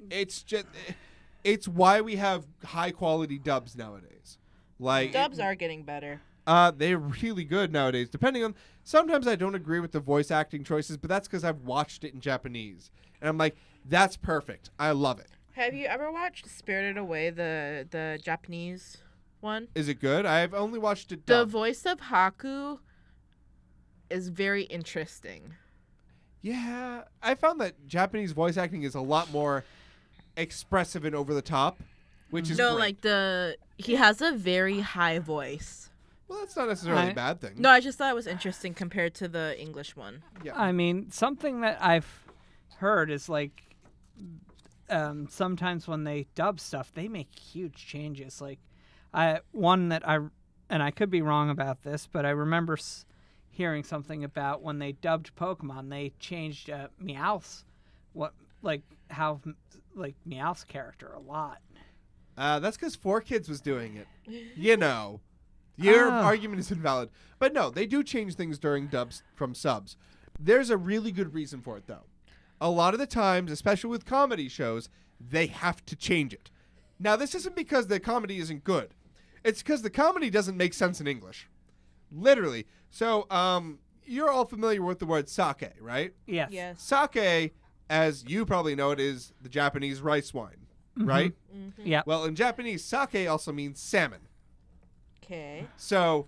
it's why we have high quality dubs nowadays. Like Dubs are getting better. they're really good nowadays. Depending on, sometimes I don't agree with the voice acting choices, but that's because I've watched it in Japanese, and I'm like, that's perfect. I love it. Have you ever watched Spirited Away, the Japanese one? Is it good? I've only watched it The dubbed. voice of Haku is very interesting. Yeah, I found that Japanese voice acting is a lot more expressive and over the top, which is No, great. like he has a very high voice. Well, that's not necessarily a I- bad thing. No, I just thought it was interesting compared to the English one. Yeah. I mean, something that I've heard is like sometimes when they dub stuff, they make huge changes. Like one that I could be wrong about this, but I remember hearing something about when they dubbed Pokemon, they changed Meowth's Meowth's character a lot. That's because 4Kids was doing it. You know. Your Ah. argument is invalid. But no, they do change things during dubs from subs. There's a really good reason for it, though. A lot of the times, especially with comedy shows, they have to change it. Now, this isn't because the comedy isn't good. It's because the comedy doesn't make sense in English. Literally. So, you're all familiar with the word sake, right? Yes. Yes. Sake, as you probably know it, is the Japanese rice wine, right? Yeah. Well, in Japanese, sake also means salmon. Okay. So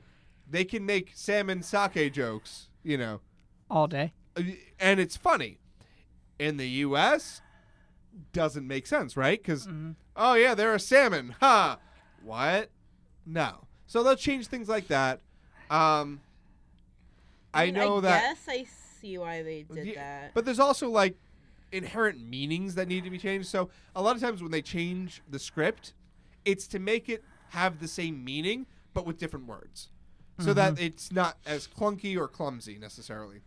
they can make salmon sake jokes, you know, All day. and it's funny. In the U.S., doesn't make sense, right? Because, oh, yeah, they're a salmon. Ha! What? No. So they'll change things like that. I know that. Yes, I see why they did that. But there's also, like, inherent meanings that need to be changed. So a lot of times when they change the script, it's to make it have the same meaning, but with different words. So that it's not as clunky or clumsy necessarily.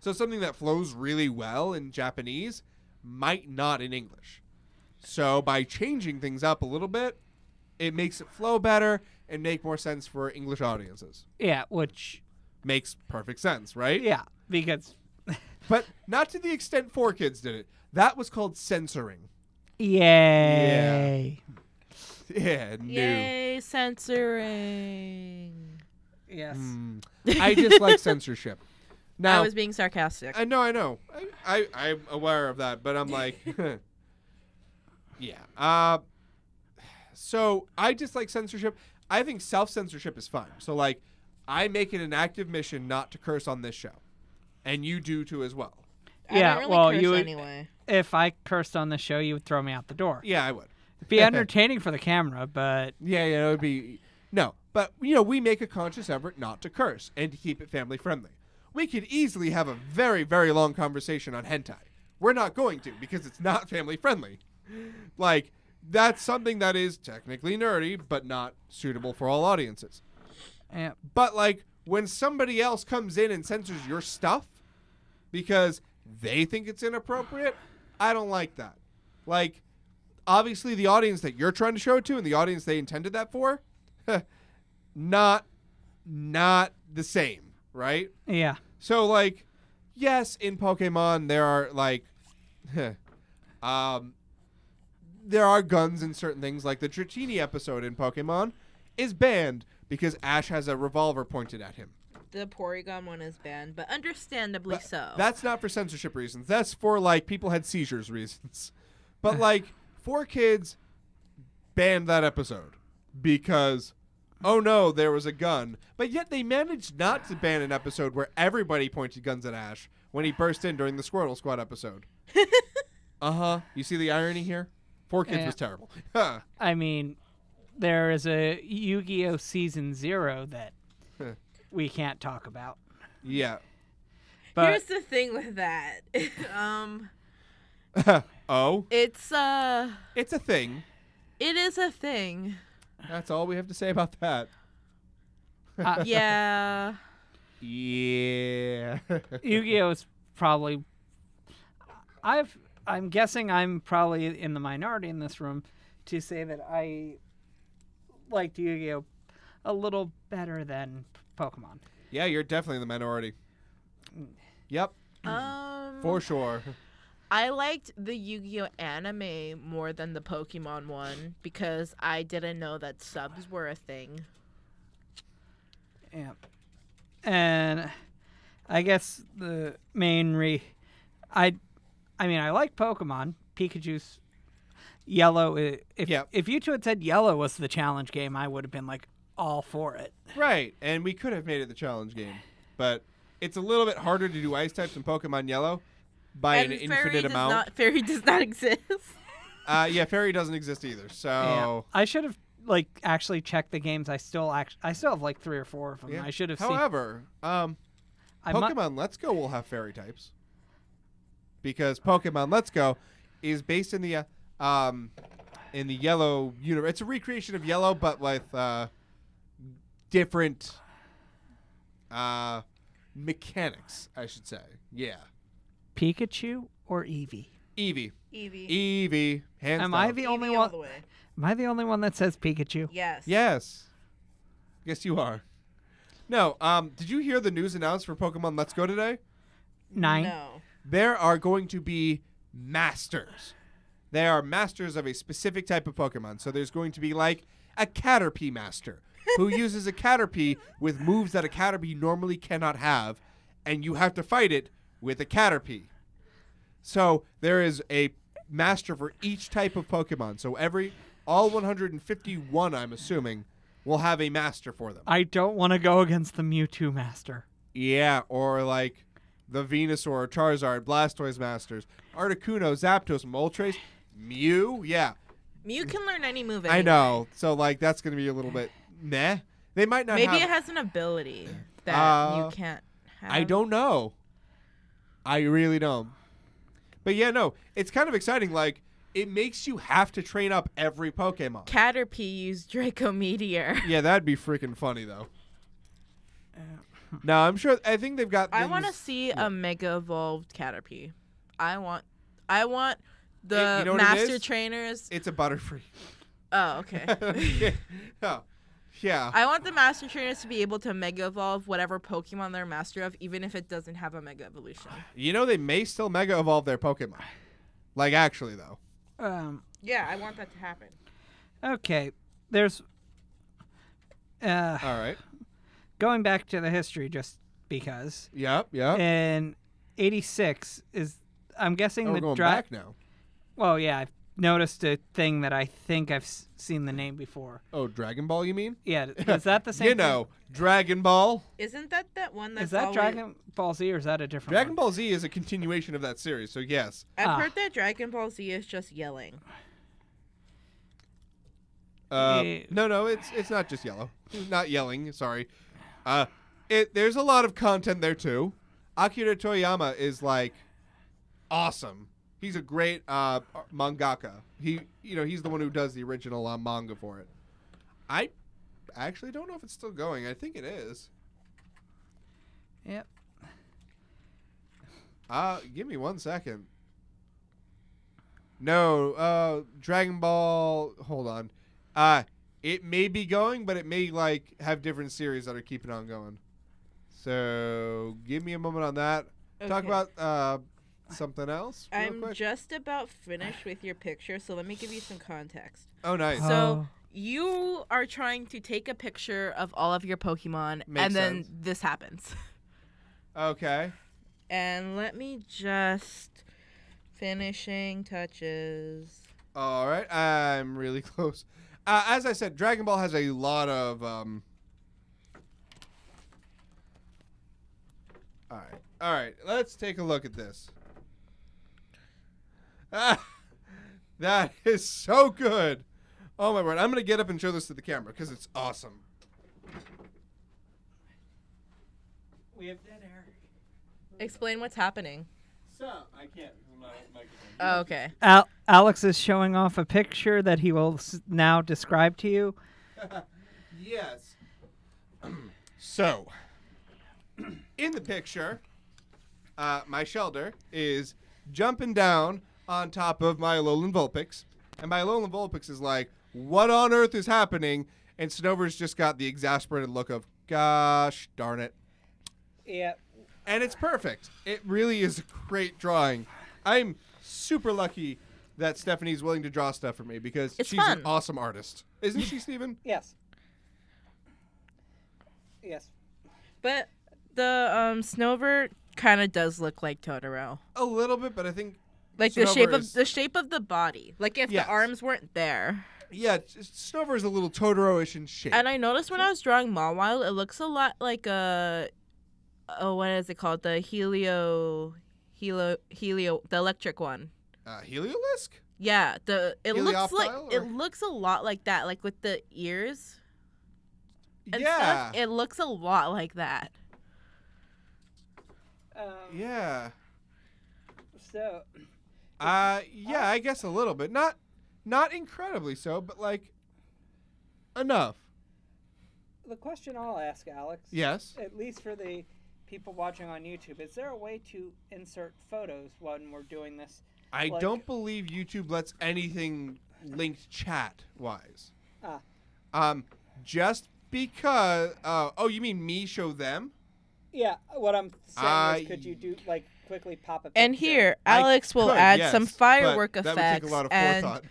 So something that flows really well in Japanese might not in English. So by changing things up a little bit, it makes it flow better and make more sense for English audiences. Yeah, which Makes perfect sense, right? yeah, because But not to the extent 4Kids did it. That was called censoring. yay. Yeah, new. Yay, censoring. Yes. I dislike censorship. Now, I was being sarcastic. I know. I'm aware of that, but I'm like, yeah. So I dislike censorship. I think self-censorship is fine. So, like, I make it an active mission not to curse on this show. And you do too as well. I Yeah, don't really well, curse you would- anyway. If I cursed on the show, you would throw me out the door. Yeah, I would. It'd be entertaining for the camera, but Yeah, it would be. No, but, you know, we make a conscious effort not to curse and to keep it family friendly. We could easily have a very, very long conversation on hentai. We're not going to because it's not family friendly. Like, that's something that is technically nerdy, but not suitable for all audiences. yeah. But, like, when somebody else comes in and censors your stuff because they think it's inappropriate, I don't like that. Like, obviously the audience that you're trying to show it to and the audience they intended that for, not the same, right? Yeah. So, like, yes, in Pokemon there are, like, there are guns in certain things. Like the Dratini episode in Pokemon is banned because Ash has a revolver pointed at him. The Porygon one is banned, but understandably so. That's not for censorship reasons. That's for, like, people had seizures reasons. But, like, 4Kids banned that episode because, oh no, there was a gun. But yet they managed not to ban an episode where everybody pointed guns at Ash when he burst in during the Squirtle Squad episode. Uh-huh. You see the irony here? 4Kids Yeah. was terrible. Huh. I mean, there is a Yu-Gi-Oh! Season 0 that we can't talk about. Yeah. But Here's the thing with that. Oh? It's It's a thing. it is a thing. That's all we have to say about that. Yeah. Yeah. Yu-Gi-Oh! Is probably I'm guessing I'm probably in the minority in this room to say that I liked Yu-Gi-Oh a little better than Pokemon. Yeah, you're definitely in the minority. Yep. For sure. I liked the Yu-Gi-Oh anime more than the Pokemon one because I didn't know that subs were a thing. Yeah. And I guess the main I mean, I like Pokemon. Pikachu's Yellow. If you two had said Yellow was the challenge game, I would have been like all for it. Right, and we could have made it the challenge game, but it's a little bit harder to do ice types in Pokemon Yellow by an infinite amount. Fairy does not exist. Yeah, Fairy doesn't exist either. So yeah. I should have actually checked the games. I still have like 3 or 4 of them. Yeah. I should have. However, Pokemon Let's Go will have Fairy types because Pokemon Let's Go is based in the Yellow universe. It's a recreation of Yellow, but with different mechanics, I should say. Yeah. Pikachu or Eevee? Eevee. Hands Am down. I the only one? the way. Am I the only one that says Pikachu? Yes. Yes. Yes, you are. No. Did you hear the news announced for Pokemon Let's Go today? 9. No. There are going to be masters. They are masters of a specific type of Pokemon. So there's going to be like a Caterpie master who uses a Caterpie with moves that a Caterpie normally cannot have, and you have to fight it with a Caterpie. So there is a master for each type of Pokemon. So all 151, I'm assuming, will have a master for them. I don't want to go against the Mewtwo master. Yeah, or like the Venusaur, Charizard, Blastoise masters, Articuno, Zapdos, Moltres, Mew. Yeah. Mew can learn any move anyway. I know. So like that's going to be a little bit meh. They might not Maybe have... it has an ability that you can't have. I don't know. I really don't. But yeah, no, it's kind of exciting. Like, it makes you have to train up every Pokemon. Caterpie used Draco Meteor. Yeah, that'd be freaking funny, though. No, I'm sure. I think they've got. I want to see a Mega Evolved Caterpie. I want the you know what Master Trainers. It's a Butterfree. Oh, okay. Oh, yeah. I want the Master Trainers to be able to Mega Evolve whatever Pokemon they're master of, even if it doesn't have a Mega Evolution. You know, they may still Mega Evolve their Pokemon. Like, actually, though. Yeah, I want that to happen. Okay, there's. All right. Going back to the history, just because. Yep. In '86 is, I'm guessing we're going back now. Well, yeah, I've noticed a thing that I think I've seen the name before. Oh, Dragon Ball, you mean? Yeah, is that the same? You know, Dragon Ball. Isn't that one that's Is that always... Dragon Ball Z or is that a different Dragon one? Ball Z is a continuation of that series, so yes. I've heard that Dragon Ball Z is just yelling. No, it's not just yellow. Not yelling, sorry. There's a lot of content there too. Akira Toriyama is like awesome. He's a great mangaka. He's the one who does the original manga for it. I actually don't know if it's still going. I think it is. Yep. Give me 1 second. No, Dragon Ball. Hold on. It may be going, but it may like have different series that are keeping on going. So give me a moment on that. Okay. Talk about something else. Real I'm quick. just about finished with your picture, so let me give you some context. Oh, nice. So you are trying to take a picture of all of your Pokemon, and then this happens. Okay. And let me just finishing touches. All right. I'm really close. As I said, Dragon Ball has a lot of. All right. Let's take a look at this. That is so good. Oh my word! I'm gonna get up and show this to the camera because it's awesome. We have dead air. Explain what's happening. So I can't. Oh, okay. Alex is showing off a picture that he will now describe to you. Yes. So, in the picture, my Shelder is jumping down on top of my Alolan Vulpix. And my Alolan Vulpix is like, what on earth is happening? And Snover's just got the exasperated look of, gosh darn it. Yeah. And it's perfect. It really is a great drawing. I'm super lucky that Stephanie's willing to draw stuff for me because she's fun. an awesome artist. Isn't she, Steven? Yes. Yes. But the Snover kind of does look like Totoro. A little bit, but I think Like Snover the shape of the body. Like if Yes. the arms weren't there. yeah, Snover is a little Totoro-ish in shape. And I noticed when I was drawing Mawile, it looks a lot like what is it called? The helio, the electric one. Heliolisk? Yeah, it Helioptile, looks a lot like that, like with the ears and Yeah. stuff. It looks a lot like that. Yeah. So. Yeah, I guess a little bit. Not incredibly so, but like enough. The question I'll ask, Alex. Yes. At least for the people watching on YouTube, is there a way to insert photos when we're doing this? I Like- don't believe YouTube lets anything linked chat-wise. Ah. Just because... oh, you mean me show them? Yeah, what I'm saying is, could you do quickly pop a picture? And here, I Alex will could, add yes, some but firework that would effects take a lot of and forethought.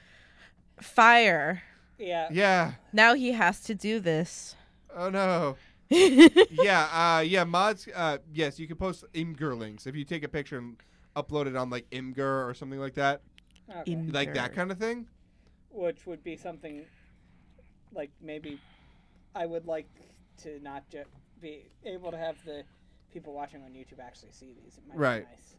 fire. Yeah. Yeah. Now he has to do this. Oh, no. Yeah, mods... yes, you can post Imgur links. If you take a picture and upload it on, like, Imgur or something like that. Okay. Like that kind of thing. Which would be something like maybe I would like to not just be able to have the people watching on YouTube actually see these. It might Right. be nice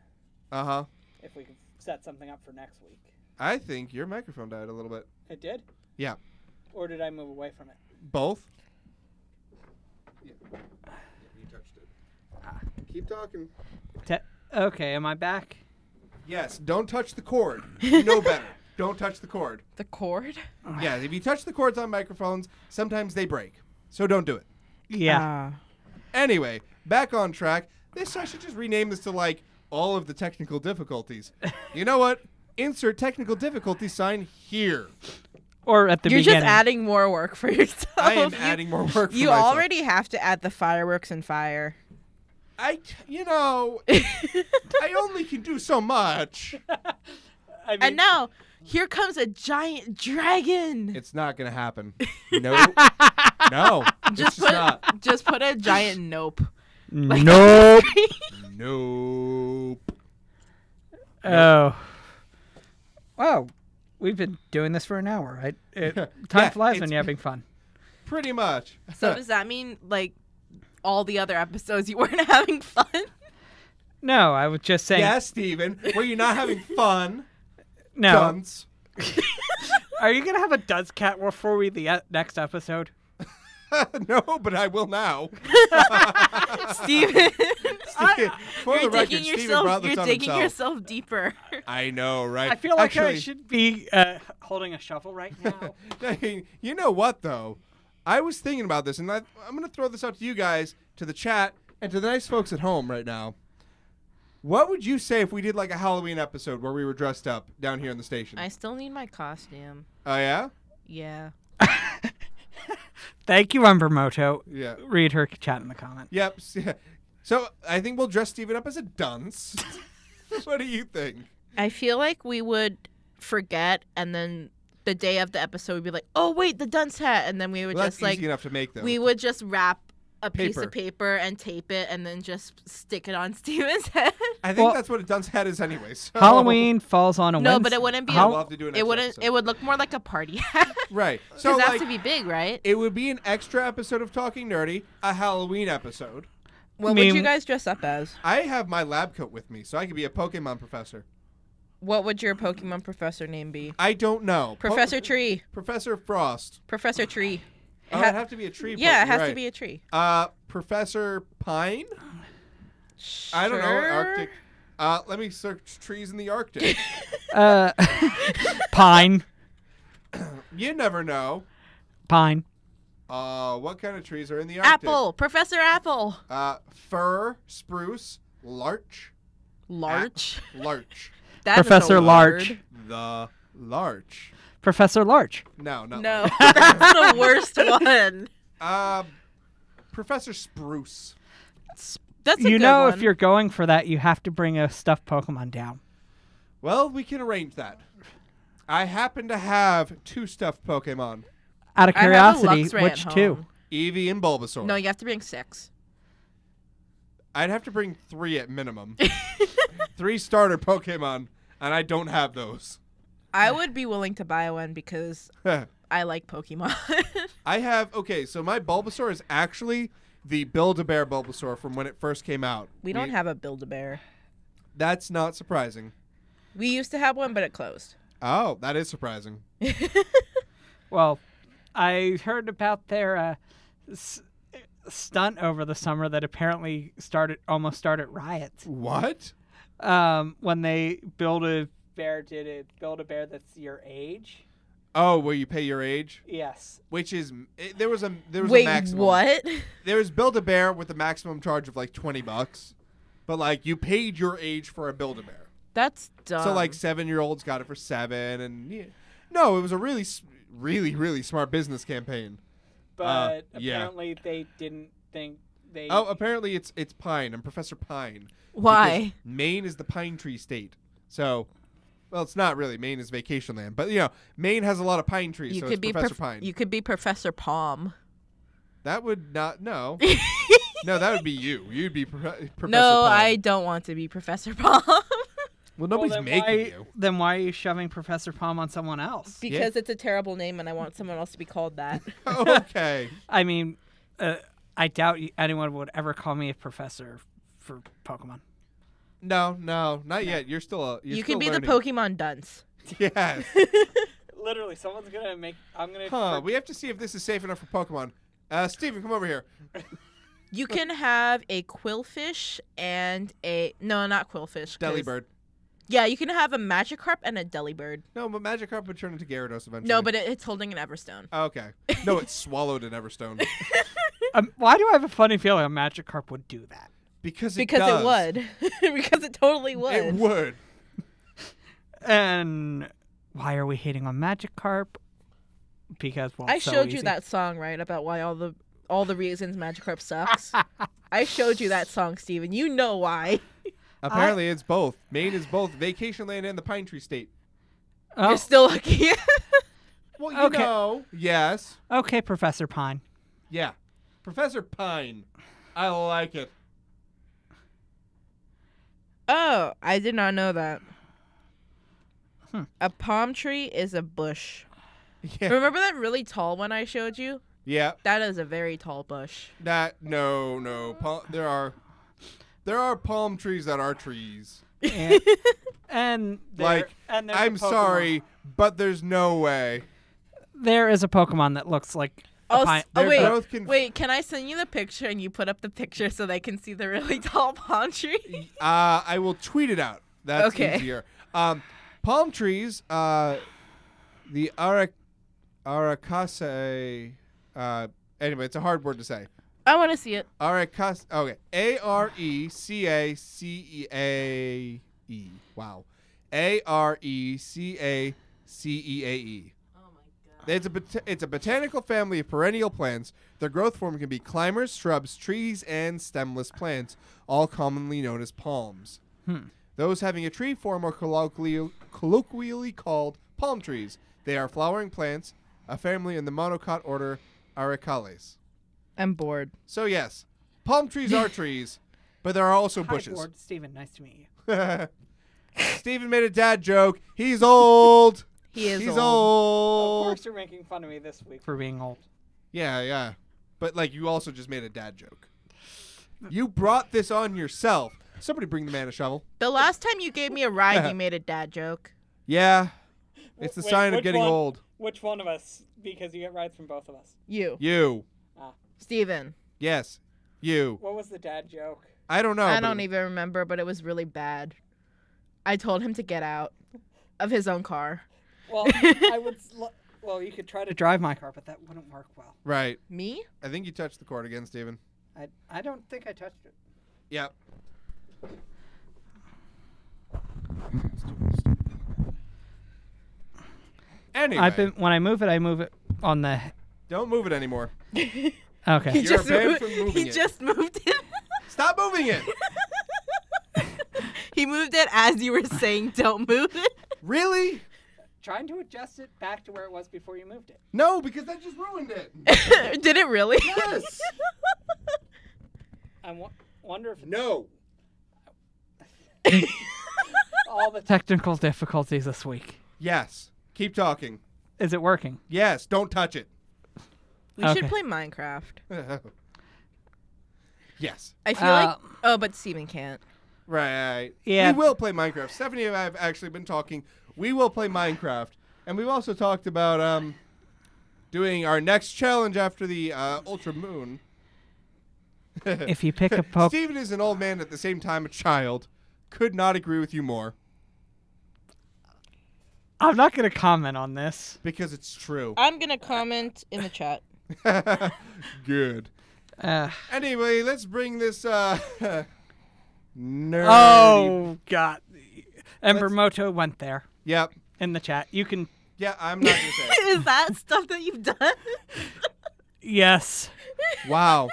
Uh-huh. if we could set something up for next week. I think your microphone died a little bit. It did? Yeah. Or did I move away from it? Both? Yeah. You touched it. Keep talking. Okay, am I back? Yes, don't touch the cord. You know better. Don't touch the cord. The cord? Yeah, if you touch the cords on microphones, sometimes they break. So don't do it. Yeah. Anyway, back on track. I should just rename this to, like, all of the technical difficulties. You know what? Insert technical difficulty sign here. Or at the You're beginning. just adding more work for yourself. I am adding more work for You myself. already have to add the fireworks and fire. I only can do so much. I mean, And now, here comes a giant dragon. It's not going to happen. Nope. No. Just not. Just put a giant nope. nope. Nope. Oh. Wow. We've been doing this for an hour, right? Time Yeah, flies when it's- you're having fun. Pretty much. So does that mean, like, all the other episodes you weren't having fun? No, I was just saying. Yes, Steven. Were you not having fun? No. Dunce. Are you going to have a dunce cat before the next episode? No, but I will now. Steven, For the you're record, digging Steven brought this you're on digging himself. yourself deeper. I know, right? I feel like I Actually, should be holding a shovel right now. you know what, though? I was thinking about this, and I'm going to throw this out to you guys, to the chat, and to the nice folks at home right now. What would you say if we did like a Halloween episode where we were dressed up down here in the station? I still need my costume. Oh, yeah? Yeah. Thank you, Umbermoto. Yeah. Read her chat in the comment. Yep. So I think we'll dress Steven up as a dunce. What do you think? I feel like we would forget, and then the day of the episode, we'd be like, "Oh wait, the dunce hat," and then we would Well, just that's like easy enough to make, though. we would just wrap a piece Paper. of paper and tape it, and then just stick it on Steven's head. I think Well- that's what a dunce hat is anyway. So. Halloween falls on a No, Wednesday. but it wouldn't be. We'll have to do an It extra wouldn't. episode. It would look more like a party hat. Right. So So it has like, to be big, right? it would be an extra episode of Talking Nerdy, a Halloween episode. What mean- would you guys dress up as? I have my lab coat with me, so I could be a Pokemon professor. What would your Pokemon professor name be? I don't know. Professor Tree. Professor Frost. Professor Tree. Oh, it'd have to be a tree. Yeah, it has right. to be a tree. Professor Pine? I don't know. Arctic. Let me search trees in the Arctic. Pine. You never know. Pine. What kind of trees are in the Arctic? Apple. Professor Apple. Fir, spruce, larch. Larch. Larch. That is a Professor Larch. word. The Larch. Professor Larch. No, not No, Larch. that's the worst one. Professor Spruce. That's a You good know, one. if you're going for that, you have to bring a stuffed Pokemon down. Well, we can arrange that. I happen to have 2 stuffed Pokemon. Out of I have a curiosity, Luxray which at 2? home. Eevee and Bulbasaur. No, you have to bring 6. I'd have to bring 3 at minimum. 3 starter Pokemon, and I don't have those. I would be willing to buy one because I like Pokemon. I have, okay, so my Bulbasaur is actually the Build-A-Bear Bulbasaur from when it first came out. We don't have a Build-A-Bear. That's not surprising. We used to have one, but it closed. Oh, that is surprising. Well, I heard about their stunt over the summer that apparently almost started riots. What? When they build a bear that's your age. Oh, where you pay your age? Yes. Which is there was a Wait, maximum. what? There was Build-A-Bear with a maximum charge of like $20, but like you paid your age for a Build-A-Bear. That's dumb. So like 7-year-olds got it for 7, and no, it was a really, really, really smart business campaign. But yeah. apparently they didn't think they. Oh, apparently it's Pine. I'm Professor Pine. Why? Because Maine is the pine tree state. So, well, it's not really. Maine is vacation land, but Maine has a lot of pine trees. You so could it's be Professor Pine. You could be Professor Palm. That would not. No. No, that would be you. You'd be Professor No, Palm. I don't want to be Professor Palm. Well, nobody's then making you. Then why are you shoving Professor Palm on someone else? Because it's a terrible name and I want someone else to be called that. Okay. I mean, I doubt anyone would ever call me a professor for Pokemon. No, not yet. You're still You still could be learning. the Pokemon dunce. Yes. Literally, someone's gonna make. I'm gonna. Huh. We have to see if this is safe enough for Pokemon. Steven, come over here. You can have a Quillfish and not Quillfish. 'cause- Delibird. Yeah, you can have a Magikarp and a Delibird. No, but Magikarp would turn into Gyarados eventually. No, but it's holding an Everstone. Oh, okay. No, it swallowed an Everstone. Why do I have a funny feeling a Magikarp would do that? Because Because does. it would. Because it totally would. It would. And why are we hating on Magikarp? Because I it's so showed easy. you that song, right? About why all the reasons Magikarp sucks. I showed you that song, Steven. You know why. Apparently, it's both. Maine is both vacation land and the pine tree state. Oh, You're still lucky. Well, you Okay. know. Yes. okay, Professor Pine. Yeah. Professor Pine. I like it. Oh, I did not know that. Hmm. A palm tree is a bush. Yeah. Remember that really tall one I showed you? Yeah. That is a very tall bush. No. There are palm trees that are trees. And Like, and there's I'm a Pokemon. sorry, but there's no way. There is a Pokemon that looks like a pine. Their wait, growth can- wait. Can I send you the picture and you put up the picture so they can see the really tall palm tree? I will tweet it out. That's Okay. easier. Palm trees, the Arakaceae. Anyway, it's a hard word to say. I want to see it. Arakaceae. Okay. Arecaceae. Wow. Arecaceae. Oh my god. It's a botanical family of perennial plants. Their growth form can be climbers, shrubs, trees, and stemless plants, all commonly known as palms. Those having a tree form are colloquially called palm trees. They are flowering plants, a family in the monocot order Aracales. I'm bored. So yes, palm trees are trees, but there are also bushes. Hi, Ward. Steven, nice to meet you. Steven made a dad joke. He's old. He is He's Of old. course, you're making fun of me this week for being old. Yeah. But like, you also just made a dad joke. You brought this on yourself. Somebody bring the man a shovel. The last time you gave me a ride, you made a dad joke. Yeah. It's the Wait, sign of which getting one? old. Which one of us? Because you get rides from both of us. You. You. Steven. Yes. You. What was the dad joke? I don't know. I but don't even remember, but it was really bad. I told him to get out of his own car. Well, I would. Well, you could try to drive my car, but that wouldn't work well. Right. Me? I think you touched the cord again, Steven. I don't think I touched it. Yep. Anyway, when I move it on the. don't move it anymore. Okay. You're banned from moving He it. just moved it. Stop moving it. He moved it as you were saying, "Don't move it." Really? Trying to adjust it back to where it was before you moved it. No, because that just ruined it. Did it really? Yes. I wonder if No. all the technical difficulties this week. Yes. Keep talking. Is it working? Yes. Don't touch it. We Okay. should play Minecraft. Yes. I feel like. Oh, but Steven can't. Right. Yeah. We will play Minecraft. Stephanie and I have actually been talking. We will play Minecraft. And we've also talked about doing our next challenge after the Ultra Moon. If you pick a Pokemon. Steven is an old man at the same time a child. Could not agree with you more. I'm not going to comment on this. Because it's true. I'm gonna comment in the chat. Good. Anyway, let's bring this nerdy. Oh, God. Embermoto went there Yep. in the chat. You can. Yeah, I'm not gonna say it. Is that stuff that you've done? Yes. Wow.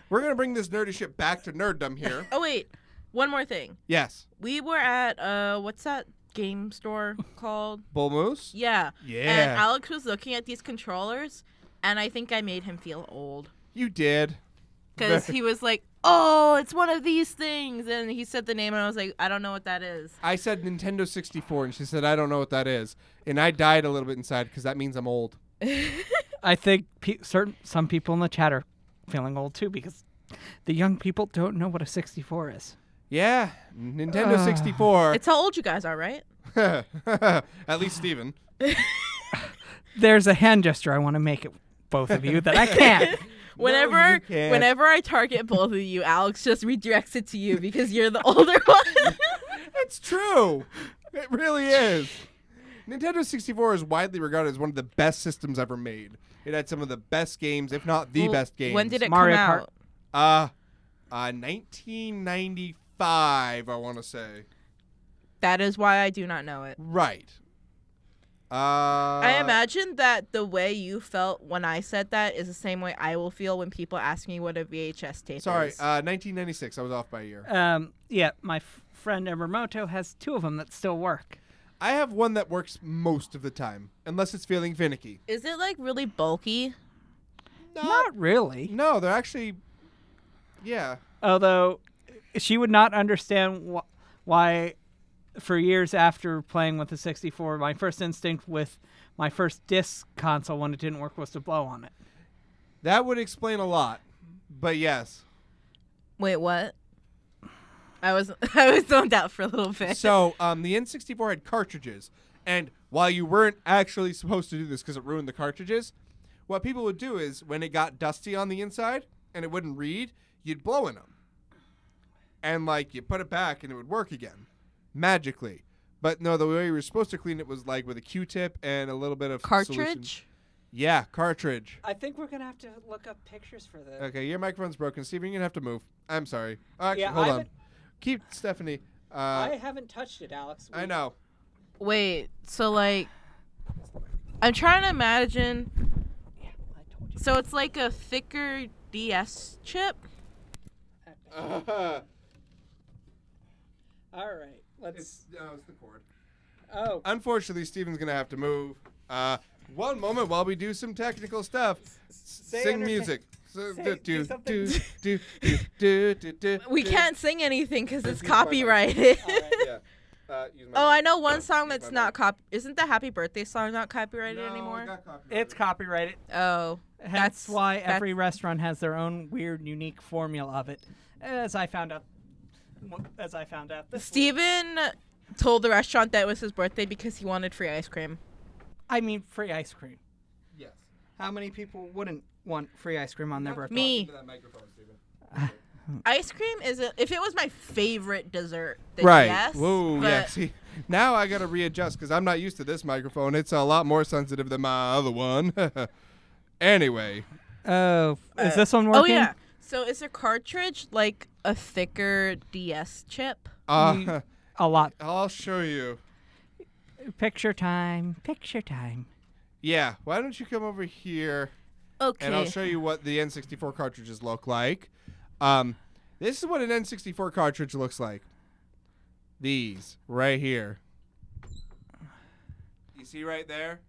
We're gonna bring this nerdy shit back to nerddom here. Oh wait, one more thing. Yes. We were at what's that game store called? Bull Moose? Yeah. Yeah. And Alex was looking at these controllers, and I think I made him feel old You did. because he was like, "Oh, it's one of these things," and he said the name, and I was like, "I don't know what that is." I said Nintendo 64, and she said, I don't know what that is. And I died a little bit inside because that means I'm old. I think some people in the chat are feeling old too because the young people don't know what a 64 is. Yeah, Nintendo 64. It's how old you guys are, right? At least Steven. There's a hand gesture I want to make at both of you that I can't. Whenever, you can't. whenever I target both of you, Alex just redirects it to you because you're the older one. It's true. It really is. Nintendo 64 is widely regarded as one of the best systems ever made. It had some of the best games, if not the Well, best games. When did it Mario come Kart. out? 1995, I want to say. That is why I do not know it. Right. I imagine that the way you felt when I said that is the same way I will feel when people ask me what a VHS tape Sorry, is. 1996. I was off by a year. Yeah, my friend Embermoto has 2 of them that still work. I have one that works most of the time, unless it's feeling finicky. Is it like really bulky? Not really. No, they're actually. Yeah. Although she would not understand why, for years after playing with the 64, my first instinct with my first disc console when it didn't work was to blow on it. That would explain a lot. But yes. Wait, what? I was zoned out for a little bit. So, the N64 had cartridges. And while you weren't actually supposed to do this because it ruined the cartridges, what people would do is when it got dusty on the inside and it wouldn't read, you'd blow in them. And, like, you put it back and it would work again. Magically. But no, the way you were supposed to clean it was, like, with a Q-tip and a little bit of Cartridge? solution. Yeah, cartridge. I think we're going to have to look up pictures for this. Okay, your microphone's broken. Steven, you're going to have to move. I'm sorry. Actually, Yeah, hold I on. haven't- Keep Stephanie. I haven't touched it, Alex. I know. Wait, so like, I'm trying to imagine. Yeah, I told you. So it's like a thicker DS chip? All right, let's. It's the cord. Oh, Unfortunately, Steven's going to have to move. One moment while we do some technical stuff. Sing entertain- music. do something. We can't sing anything because it's copyrighted. all right. Yeah. Use my Oh, I know mic. one song Use that's my not Isn't the Happy Birthday song not copyrighted No, anymore? it got copyrighted. It's copyrighted. Oh, That's why every that's- restaurant has their own weird, unique formula of it. As I found out. This week. Steven told the restaurant that it was his birthday because he wanted free ice cream. I mean, free ice cream. Yes. How many people wouldn't want free ice cream on their birthday? Me. Into that microphone, Steven. Ice cream if it was my favorite dessert, then Right. yes. Whoa, but yeah. See, now I got to readjust because I'm not used to this microphone. It's a lot more sensitive than my other one. Anyway. Oh, is this one working? Oh yeah. So is a cartridge like a thicker DS chip? a lot. I'll show you. Picture time. Picture time. Yeah, why don't you come over here, Okay. and I'll show you what the N64 cartridges look like. This is what an N64 cartridge looks like. These, right here. You see right there?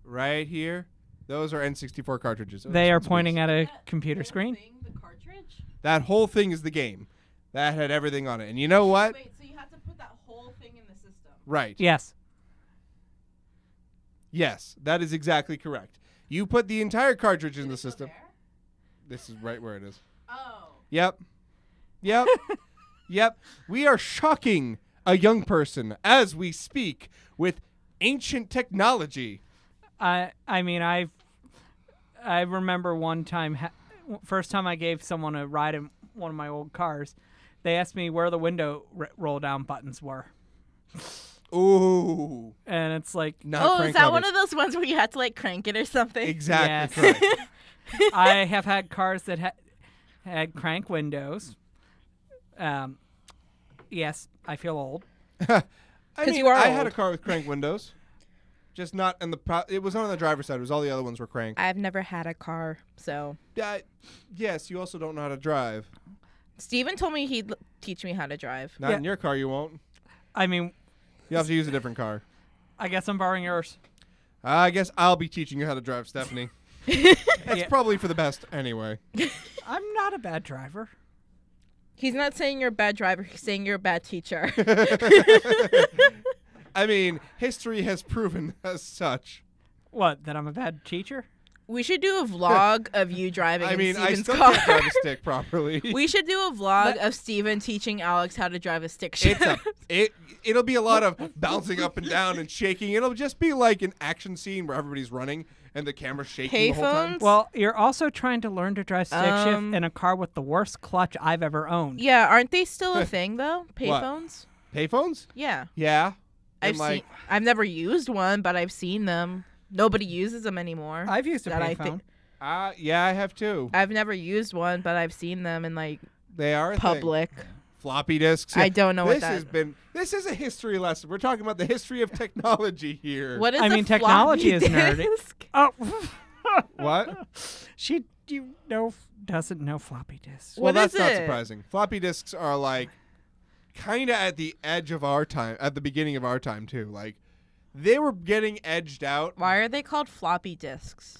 Right here? Those are N64 cartridges. They are pointing at a computer screen. The cartridge? That whole thing is the game. That had everything on it. And you know what? Wait, so you have to put that whole thing in the system? Right. Yes. Yes, that is exactly correct. You put the entire cartridge in the system. This is right where it is. Oh. Yep. Yep. Yep. We are shocking a young person as we speak with ancient technology. I mean, I remember one time, first time I gave someone a ride in one of my old cars, they asked me where the window roll down buttons were. Ooh. And it's like, Not is that one of those ones where you had to like crank it or something? Exactly Yes. correct. I have had cars that had crank windows. Yes, I feel old. I mean, you are I had old. a car with crank windows. Just not in the it was on the driver's side. It was all the other ones were crank. I've never had a car, so. Yes, you also don't know how to drive. Steven told me he'd teach me how to drive. Not Yeah. in your car, you won't. I mean, You have to use a different car. I guess I'm borrowing yours. I guess I'll be teaching you how to drive, Stephanie. That's Yeah. probably for the best anyway. I'm not a bad driver. He's not saying you're a bad driver, he's saying you're a bad teacher. I mean, history has proven as such. What, that I'm a bad teacher? We should do a vlog of you driving I in mean, I Steven's still car. can't drive a stick properly. We should do a vlog of Steven teaching Alex how to drive a stick shift. It'll be a lot of bouncing up and down and shaking. It'll just be like an action scene where everybody's running and the camera's shaking the whole time. Payphones? Well, you're also trying to learn to drive stick shift in a car with the worst clutch I've ever owned. Yeah, aren't they still a thing though? Payphones? Payphones? Yeah. Yeah. I've And, I've never used one, but I've seen them. Nobody uses them anymore. I've used a That I payphone. yeah, I have too. I've never used one, but I've seen them in like They are a thing. public. Floppy disks. I don't know what this that. This is a history lesson. We're talking about the history of technology here. What is I a mean, technology floppy is nerdy. disk? Oh, What? doesn't know floppy disks. Well, What that's is not it? surprising. Floppy disks are like kind of at the edge of our time, at the beginning of our time too. Like they were getting edged out Why are they called floppy disks?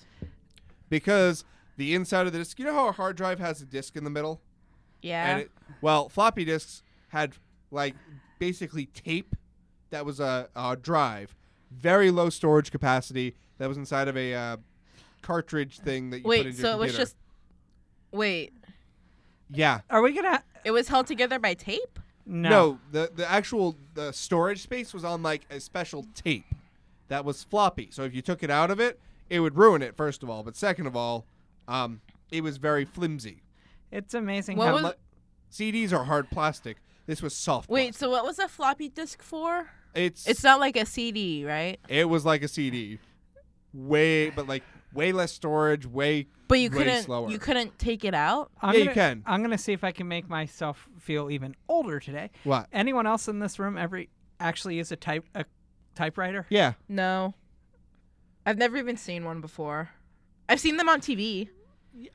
because the inside of the disk. You know how a hard drive has a disk in the middle? Yeah. Well, floppy disks had like basically tape that was a drive, very low storage capacity that was inside of a cartridge thing that you put Wait, into so your it was computer. just. Wait, Yeah. Are we gonna? it was held together by tape? No, the actual the storage space was on like a special tape that was floppy. So if you took it out of it, it would ruin it first of all, but second of all, it was very flimsy. It's amazing What how was- CDs are hard plastic. This was soft. Wait, plastic. so what was a floppy disk for? It's not like a CD, right? it was like a CD, way less storage, But you way couldn't slower. you couldn't take it out? I'm Yeah, you gonna, can. I'm gonna see if I can make myself feel even older today. What? Anyone else in this room ever actually use a typewriter? Yeah. No. I've never even seen one before. I've seen them on TV.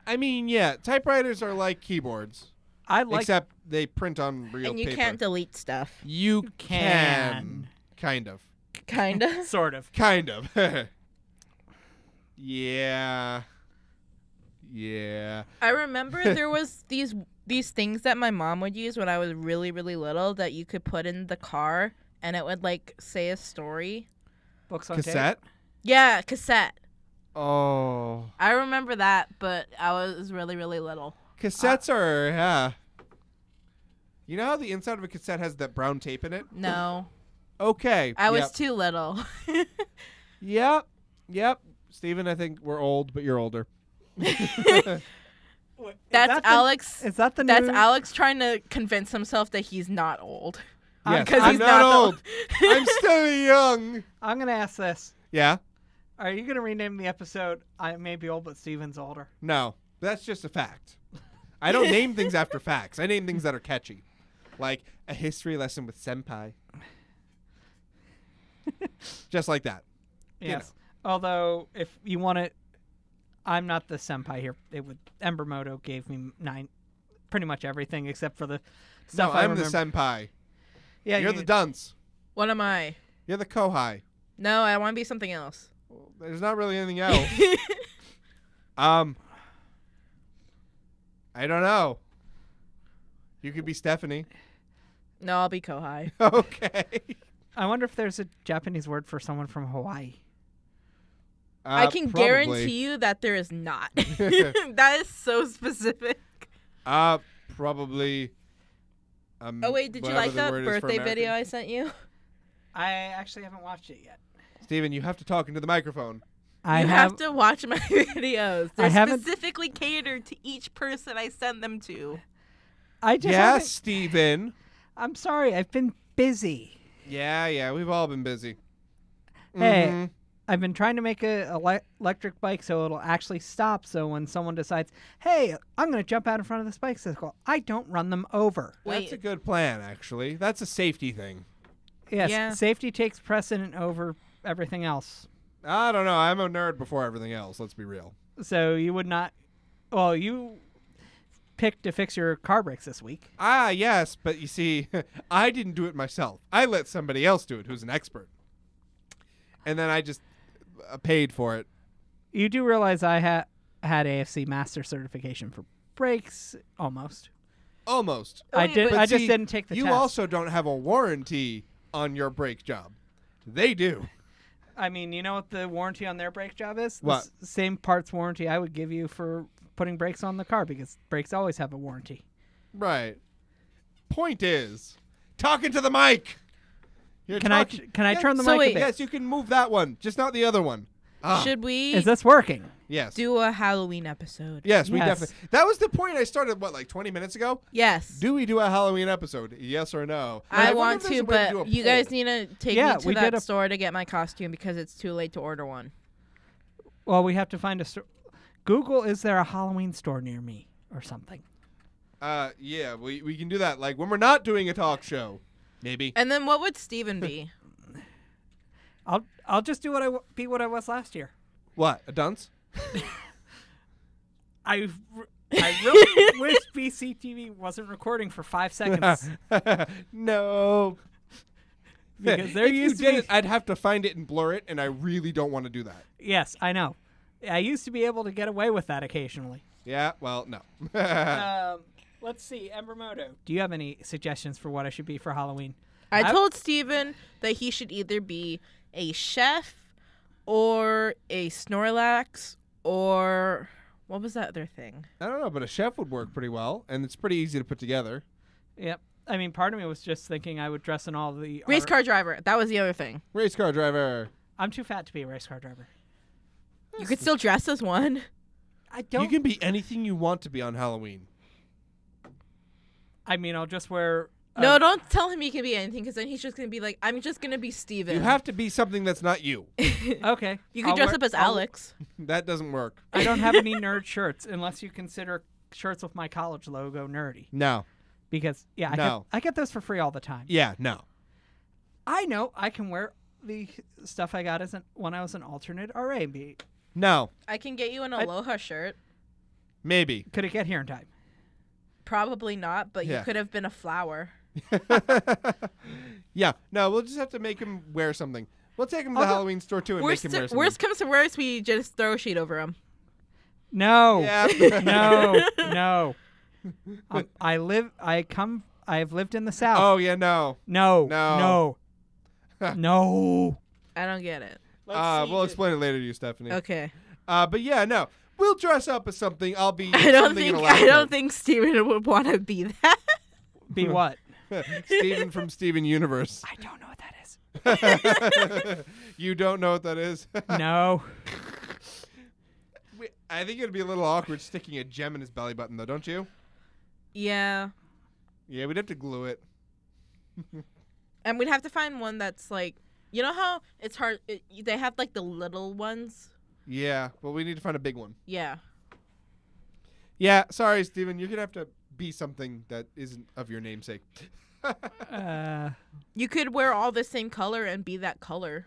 I mean, yeah, typewriters are like keyboards, I like. except they print on real And you paper. can't delete stuff. You can. Kind of. Kinda. Sort of. Kind of. Yeah. Yeah. I remember there was these things that my mom would use when I was really, really little that you could put in the car and it would like say a story. Books on tape. Cassette? Yeah, cassette. Oh. I remember that, but I was really, really little. Cassettes are, yeah. You know how the inside of a cassette has that brown tape in it? No. Okay. I was Yep. too little. Yep. Yep. Steven, I think we're old, but you're older. That's that the- Alex. Is that the That's new? Alex trying to convince himself that he's not old. Yes, 'Cause I'm he's not not old. I'm still young. I'm gonna ask this. Yeah? Are you gonna rename the episode? I may be old, but Steven's older. No. That's just a fact. I don't name things after facts. I name things that are catchy. like a history lesson with Senpai. Just like that. Yes. Although, if you want it, I'm not the senpai here. Embermoto gave me pretty much everything except for the stuff No, I I'm the remember. Senpai. Yeah, You're the dunce. What am I? You're the Kohai. No, I want to be something else. There's not really anything else. I don't know. You could be Stephanie. No, I'll be Kohai. Okay. I wonder if there's a Japanese word for someone from Hawaii. I can probably. guarantee you that there is not. That is so specific. Probably. Oh wait, did you whatever like the that word is for birthday video American. I sent you? I actually haven't watched it yet. Steven, you have to talk into the microphone. You have to watch my videos. I They're haven't- specifically catered to each person I send them to. I just Yes, haven't- Steven. I'm sorry. I've been busy. Yeah, we've all been busy. Hey, Mhm. I've been trying to make a electric bike so it'll actually stop. So when someone decides, hey, I'm going to jump out in front of this bicycle, I don't run them over. That's a good plan, actually. That's a safety thing. Yes, Yeah. safety takes precedent over everything else. I don't know. I'm a nerd before everything else. Let's be real. So you would not. Well, you picked to fix your car brakes this week. Yes, but you see, I didn't do it myself. I let somebody else do it who's an expert. And then I just paid for it. You do realize I had AFC master certification for brakes, almost. Almost. I wait, did. But I just see, didn't take the you test. also don't have a warranty on your brake job. They do. I mean, you know what the warranty on their brake job is? What? The same parts warranty I would give you for putting brakes on the car, because brakes always have a warranty. Right. Point is, talking to the mic. You're Can I talking- turn the so mic wait, a bit? Yes, you can move that one, just not the other one. Should we Is this working? Yes. do a Halloween episode? Yes, we Yes. definitely. That was the point I started, like 20 minutes ago? Yes. Do we do a Halloween episode? Yes or no? I wonder want if there's to, a way do but a you poll. guys need to take Yeah, me to we did that a- store to get my costume because it's too late to order one. Well, we have to find a store. Google, is there a Halloween store near me or something? Yeah, we can do that. Like when we're not doing a talk show, maybe. And then what would Steven be? I'll just do be what I was last year. What? A dunce? I really wish BCTV wasn't recording for 5 seconds. No. Because there if you used to did be- it, I'd have to find it and blur it, and I really don't want to do that. Yes, I know. I used to be able to get away with that occasionally. Yeah, well, no. Let's see, Embermoto. Do you have any suggestions for what I should be for Halloween? I told Steven that he should either be a chef or a Snorlax or what was that other thing? I don't know, but a chef would work pretty well, and it's pretty easy to put together. Yep. I mean, part of me was just thinking I would dress in all the Race car driver. That was the other thing. Race car driver. I'm too fat to be a race car driver. You could still dress as one. I don't. You can be anything you want to be on Halloween. I mean, I'll just wear. No, don't tell him he can be anything because then he's just going to be like, I'm just going to be Steven. You have to be something that's not you. Okay. You could I'll dress wear- up as I'll- Alex. That doesn't work. I don't have any nerd shirts unless you consider shirts with my college logo nerdy. No. Because yeah, No. I get those for free all the time. Yeah, no. I know I can wear the stuff I got when I was an alternate RA. No. I can get you an Aloha shirt. Maybe. Could it get here in time? Probably not, but Yeah. you could have been a flower. Yeah. No, we'll just have to make him wear something. We'll take him to the Also, Halloween store too and make him wear something. Worst comes to worst, we just throw a sheet over him. No. Yeah. No. No. I've lived in the South. Oh, yeah, no. No. No. No. No. I don't get it. We'll explain it later to you, Stephanie. Okay. But yeah, no. We'll dress up as something. I'll be I don't something in think a lab I don't coat. think Steven would want to be that. Be what? Steven from Steven Universe. I don't know what that is. You don't know what that is? No. I think it'd be a little awkward sticking a gem in his belly button, though, don't you? Yeah. Yeah, we'd have to glue it. And we'd have to find one that's like, you know how it's hard. They have like the little ones. Yeah, but we need to find a big one. Yeah. Yeah, sorry, Steven. You're going to have to be something that isn't of your namesake. You could wear all the same color and be that color.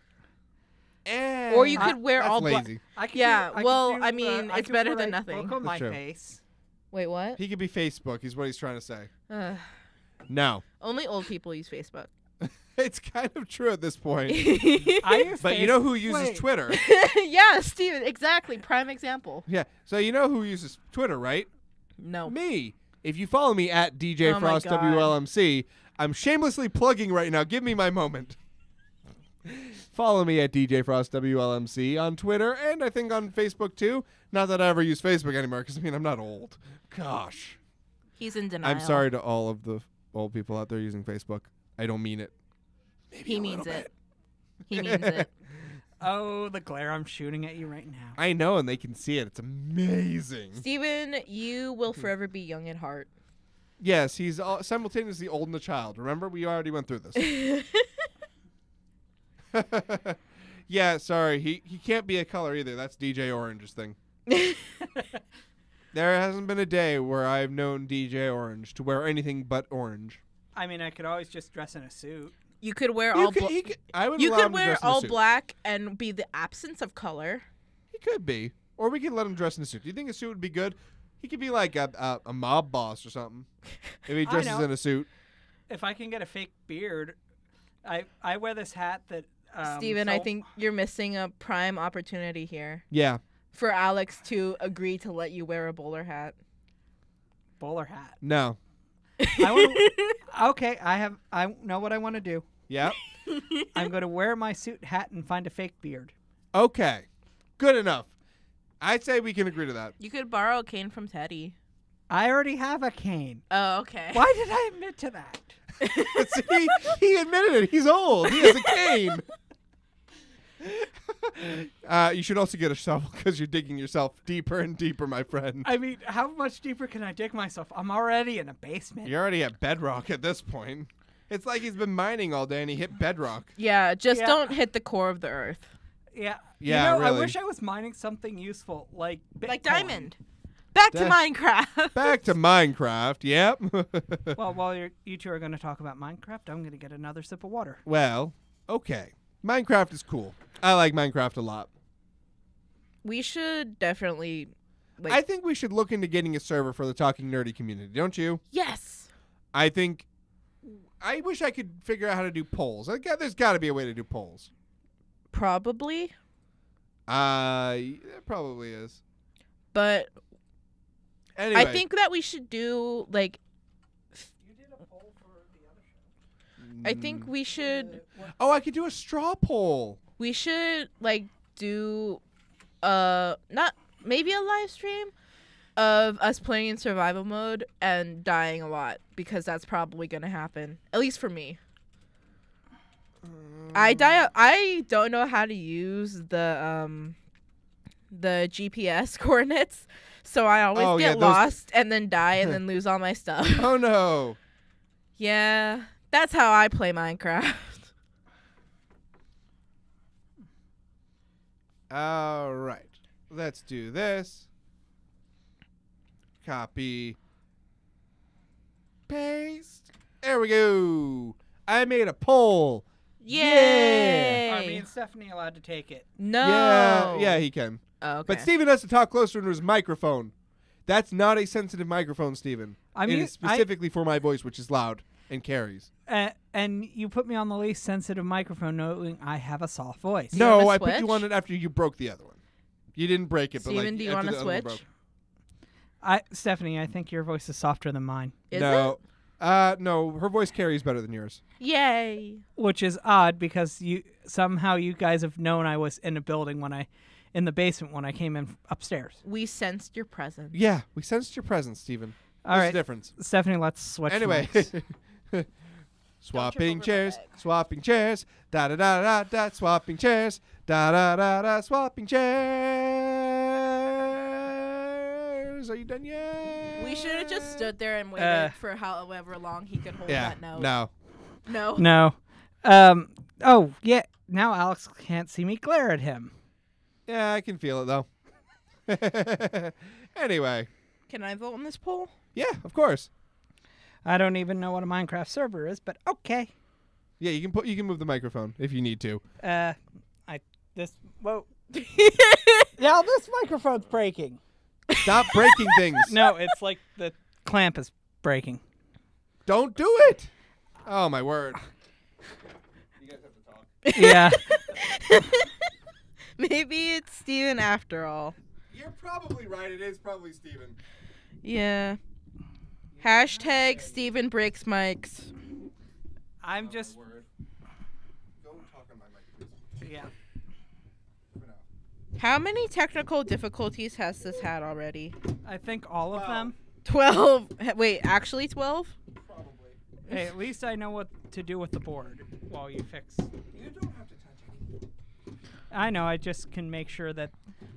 Eh, Or you could wear that's all black. lazy. Yeah, well, I could mean, it's better than nothing. Book on my true. face. Wait, what? He could be Facebook. Is what he's trying to say. Only No, old people use Facebook. it's kind of true at this point. I use But you know who uses Wait. Twitter? Yeah, Steven, exactly. Prime example. Yeah. So you know who uses Twitter, right? No. Me. If you follow me at DJ Oh my Frost God. WLMC, I'm shamelessly plugging right now. Give me my moment. Follow me at DJ Frost WLMC on Twitter and I think on Facebook too. Not that I ever use Facebook anymore because I mean I'm not old. Gosh. He's in denial. I'm sorry to all of the old people out there using Facebook. I don't mean it. He means it. He means it. Oh, the glare I'm shooting at you right now. I know, and they can see it. It's amazing. Steven, you will forever be young at heart. Yes, he's simultaneously old and a child. Remember, we already went through this. Yeah, sorry. He can't be a color either. That's DJ Orange's thing. There hasn't been a day where I've known DJ Orange to wear anything but orange. I mean, I could always just dress in a suit. You could wear You all could, black. he could, I would You allow could him to wear dress in a all suit. black and be the absence of color. He could be. Or we could let him dress in a suit. Do you think a suit would be good? He could be like a mob boss or something. If he I dresses know. in a suit. If I can get a fake beard, I wear this hat that. Steven, so- I think you're missing a prime opportunity here Yeah. for Alex to agree to let you wear a bowler hat. bowler hat. No. Okay, I know what I want to do. Yeah. I'm going to wear my suit hat and find a fake beard. Okay. Good enough. I'd say we can agree to that. You could borrow a cane from Teddy. I already have a cane. Oh, okay. Why did I admit to that? See, he admitted it. He's old. He has a cane. You should also get a shovel because you're digging yourself deeper and deeper, my friend. I mean, how much deeper can I dig myself? I'm already in a basement. You're already at bedrock at this point. It's like he's been mining all day and he hit bedrock. Yeah, just Yeah. don't hit the core of the earth. Yeah. Yeah, you know, really. I wish I was mining something useful, like Bitcoin. Like diamond. Back to That- Minecraft. Back to Minecraft. Yep. Well, while you two are going to talk about Minecraft, I'm going to get another sip of water. Well, okay. Minecraft is cool. I like Minecraft a lot. We should definitely. Like, I think we should look into getting a server for the Talking Nerdy community, don't you? yes. I wish I could figure out how to do polls. There's got to be a way to do polls. Probably. There probably is. But Anyway, I think that we should do, like, You did a poll for the other show. I think we should. Oh, I could do a straw poll. We should, like, do. Not. Maybe a live stream of us playing in survival mode and dying a lot, because that's probably gonna happen. At least for me. I don't know how to use the GPS coordinates, so I always Oh, yeah, get those- lost and then die and then lose all my stuff. Oh no. Yeah, that's how I play Minecraft. All right. Let's do this. Copy. Paste. There we go. I made a poll. Yay! Are me and Stephanie allowed to take it? No. Yeah, he can. Oh, okay. But Steven has to talk closer into his microphone. That's not a sensitive microphone, Steven. I mean, it is specifically for my voice, which is loud and carries. And you put me on the least sensitive microphone, knowing I have a soft voice. Do you have No, a I put you switch? on it after you broke the other one. You didn't break it, but Steven, like do you after want the to other one switch? broke. Stephanie, I think your voice is softer than mine, Is No. No, her voice carries better than yours. it? Yay! which is odd because you guys have known I was in a building in the basement when I came in upstairs. We sensed your presence. Yeah, we sensed your presence, Steven. All There's right, a difference. Stephanie, let's switch. Anyway. mics. Swapping over my chairs, bag. swapping chairs, da da da da da, swapping chairs, da da da da, swapping chairs. Are you done yet? We should have just stood there and waited for however long he could hold Yeah. that note. No. No. No. Oh yeah. Now Alex can't see me glare at him. Yeah, I can feel it though. Anyway. Can I vote on this poll? Yeah, of course. I don't even know what a Minecraft server is, but okay. Yeah, you can move the microphone if you need to. Whoa. Now this microphone's breaking. Stop breaking things. No, it's like the clamp is breaking. Don't do it. Oh my word. You guys have to talk. Yeah. Maybe it's Steven after all. You're probably right. It is probably Steven. Yeah. Hashtag Steven breaks mics. I'm just. Go talk on my mic, please. Yeah. For now. How many technical difficulties has this had already? I think all of them. 12. Wait, actually 12? Probably. Hey, at least I know what to do with the board while you fix. You don't have to touch anything. I know. I just can make sure that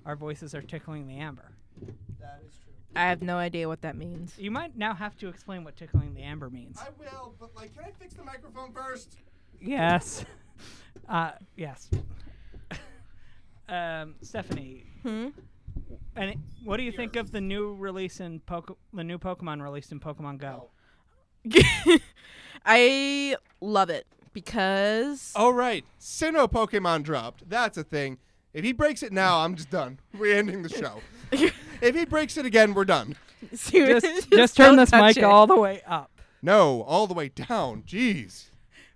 our voices are tickling the amber. That is true. I have no idea what that means. You might now have to explain what tickling the amber means. I will, but can I fix the microphone first? Yes. Yes. Stephanie. And what do you think of the new release in the new Pokemon released in Pokemon Go? I love it because Oh right, Sinnoh Pokemon dropped. That's a thing. If he breaks it now, I'm just done. We're ending the show. If he breaks it again, we're done. Just turn this mic all the way up. No, all the way down. Jeez.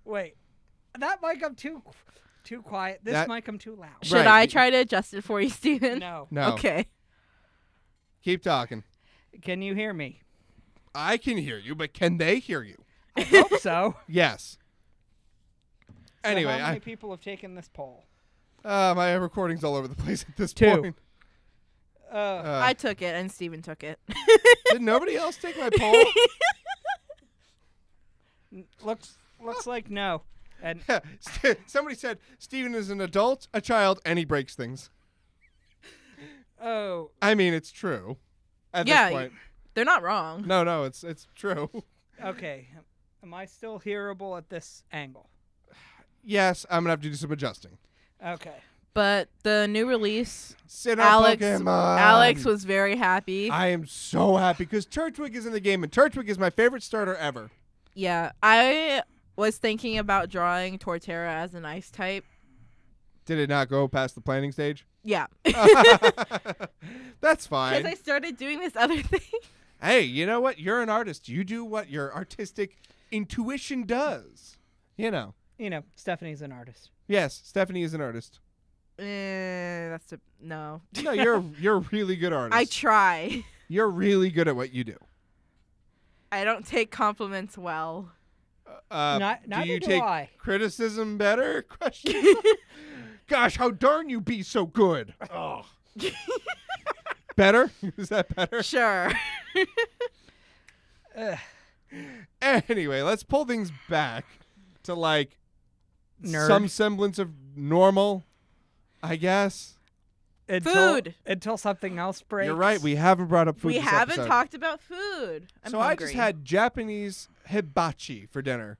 Wait, that mic I'm too quiet. This mic I'm too loud. Should I try to adjust it for you, Steven? No. Okay. Keep talking. Can you hear me? I can hear you, but can they hear you? I hope so. Yes. So Anyway, how many people have taken this poll? my recording's all over the place at this 2. point. I took it and Steven took it. Did nobody else take my poll? Looks like no. And Somebody said Steven is an adult, a child, and he breaks things. oh, I mean, it's true. At Yeah, this point. They're not wrong. No, it's true. okay. Am I still hearable at this angle? Yes, I'm gonna have to do some adjusting. Okay. But the new release, Sinnoh Pokemon. Alex was very happy. I am so happy because Turtwig is in the game, and Turtwig is my favorite starter ever. Yeah, I was thinking about drawing Torterra as an ice type. Did it not go past the planning stage? Yeah. That's Because fine. I started doing this other thing. Hey, you know what? You're an artist. You do what your artistic intuition does. You know. Stephanie's an artist. Yes, Stephanie is an artist. No. No, you're a really good artist. I try. You're really good at what you do. I don't take compliments well. Neither do you do take I. criticism better? Question. Gosh, how darn you be so good? Oh. Better? Is that better? Sure. Anyway, let's pull things back to Nerd. some semblance of normal, I guess. Food. Until something else breaks. You're right. We haven't brought up food. We this haven't episode. talked about food. I'm so hungry. I just had Japanese hibachi for dinner.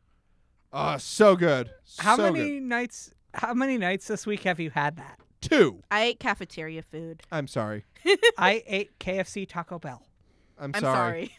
Oh, so good. How so many good. nights? How many nights this week have you had that? 2. I ate cafeteria food. I'm sorry. I ate KFC Taco Bell. I'm I'm sorry.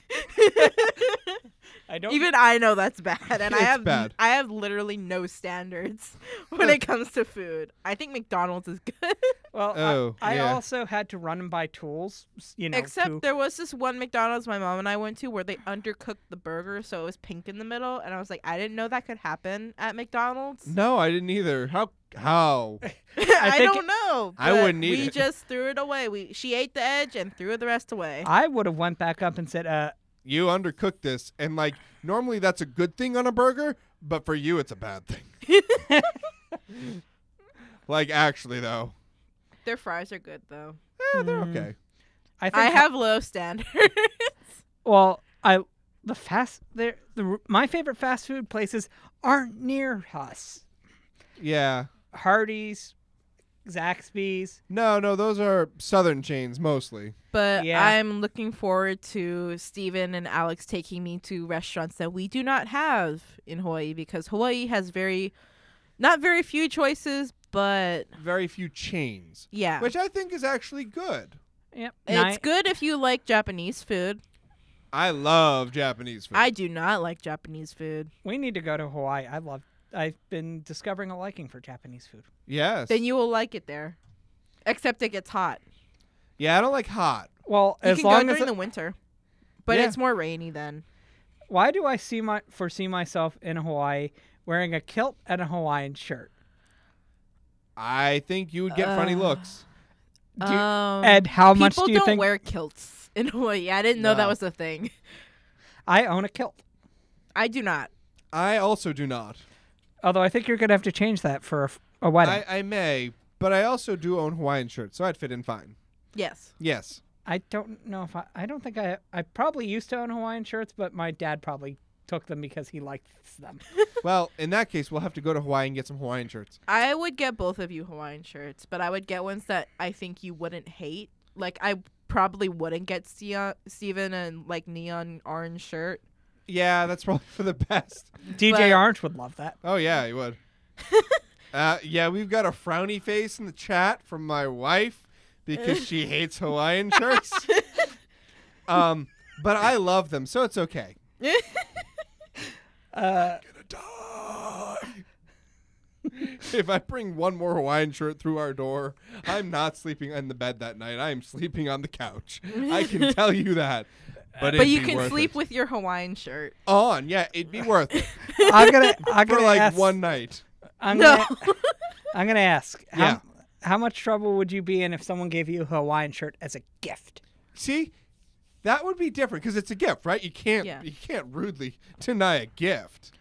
I don't. Even I know that's bad, and It's bad. I have literally no standards when it comes to food. I think McDonald's is good. Well, Oh, I yeah. also had to run and buy tools. Except there was this one McDonald's my mom and I went to where they undercooked the burger, so it was pink in the middle, and I was like, I didn't know that could happen at McDonald's. No, I didn't either. How? I think don't know. I but wouldn't eat We it. just threw it away. She ate the edge and threw the rest away. I would have went back up and said, You undercooked this, and normally that's a good thing on a burger, but for you it's a bad thing. Actually though. Their fries are good though. They're okay. I think I have low standards. Well, my favorite fast food places aren't near us. Yeah. Hardee's, Zaxby's. No, those are southern chains mostly. But Yeah. I'm looking forward to Steven and Alex taking me to restaurants that we do not have in Hawaii, because Hawaii has not very few choices, but Very few chains. yeah. Which I think is actually good. Yep. It's good if you like Japanese food. I love Japanese food. I do not like Japanese food. We need to go to Hawaii. I've been discovering a liking for Japanese food. Yes. Then you will like it there. Except it gets hot. Yeah, I don't like hot. Well, You as can go long as during the winter. But Yeah. it's more rainy then. why do I foresee myself in Hawaii wearing a kilt and a Hawaiian shirt? I think you would get funny looks. And how much do you People don't think? wear kilts in Hawaii. I didn't know that No. was a thing. I own a kilt. I do not. I also do not. Although I think you're gonna have to change that for a wedding. I may, but I also do own Hawaiian shirts, so I'd fit in fine. Yes. Yes. I don't know if I don't think I probably used to own Hawaiian shirts, but my dad probably took them because he likes them. Well, in that case, we'll have to go to Hawaii and get some Hawaiian shirts. I would get both of you Hawaiian shirts, but I would get ones that I think you wouldn't hate. Like, I probably wouldn't get Steven a, like, neon orange shirt. Yeah, that's probably for the best. DJ But- Orange would love that. Oh, yeah, he would. Yeah, we've got a frowny face in the chat from my wife because she hates Hawaiian shirts. But I love them, so it's okay. Uh, Gonna die. If I bring one more Hawaiian shirt through our door, I'm not sleeping in the bed that night. I am sleeping on the couch. I can tell you that. But But you can sleep with your Hawaiian shirt. on. Yeah, it'd be worth it I'm gonna for like ask, one night. I'm No. gonna ask. Yeah. How much trouble would you be in if someone gave you a Hawaiian shirt as a gift? See, that would be different because it's a gift, right? You can't Yeah. rudely deny a gift.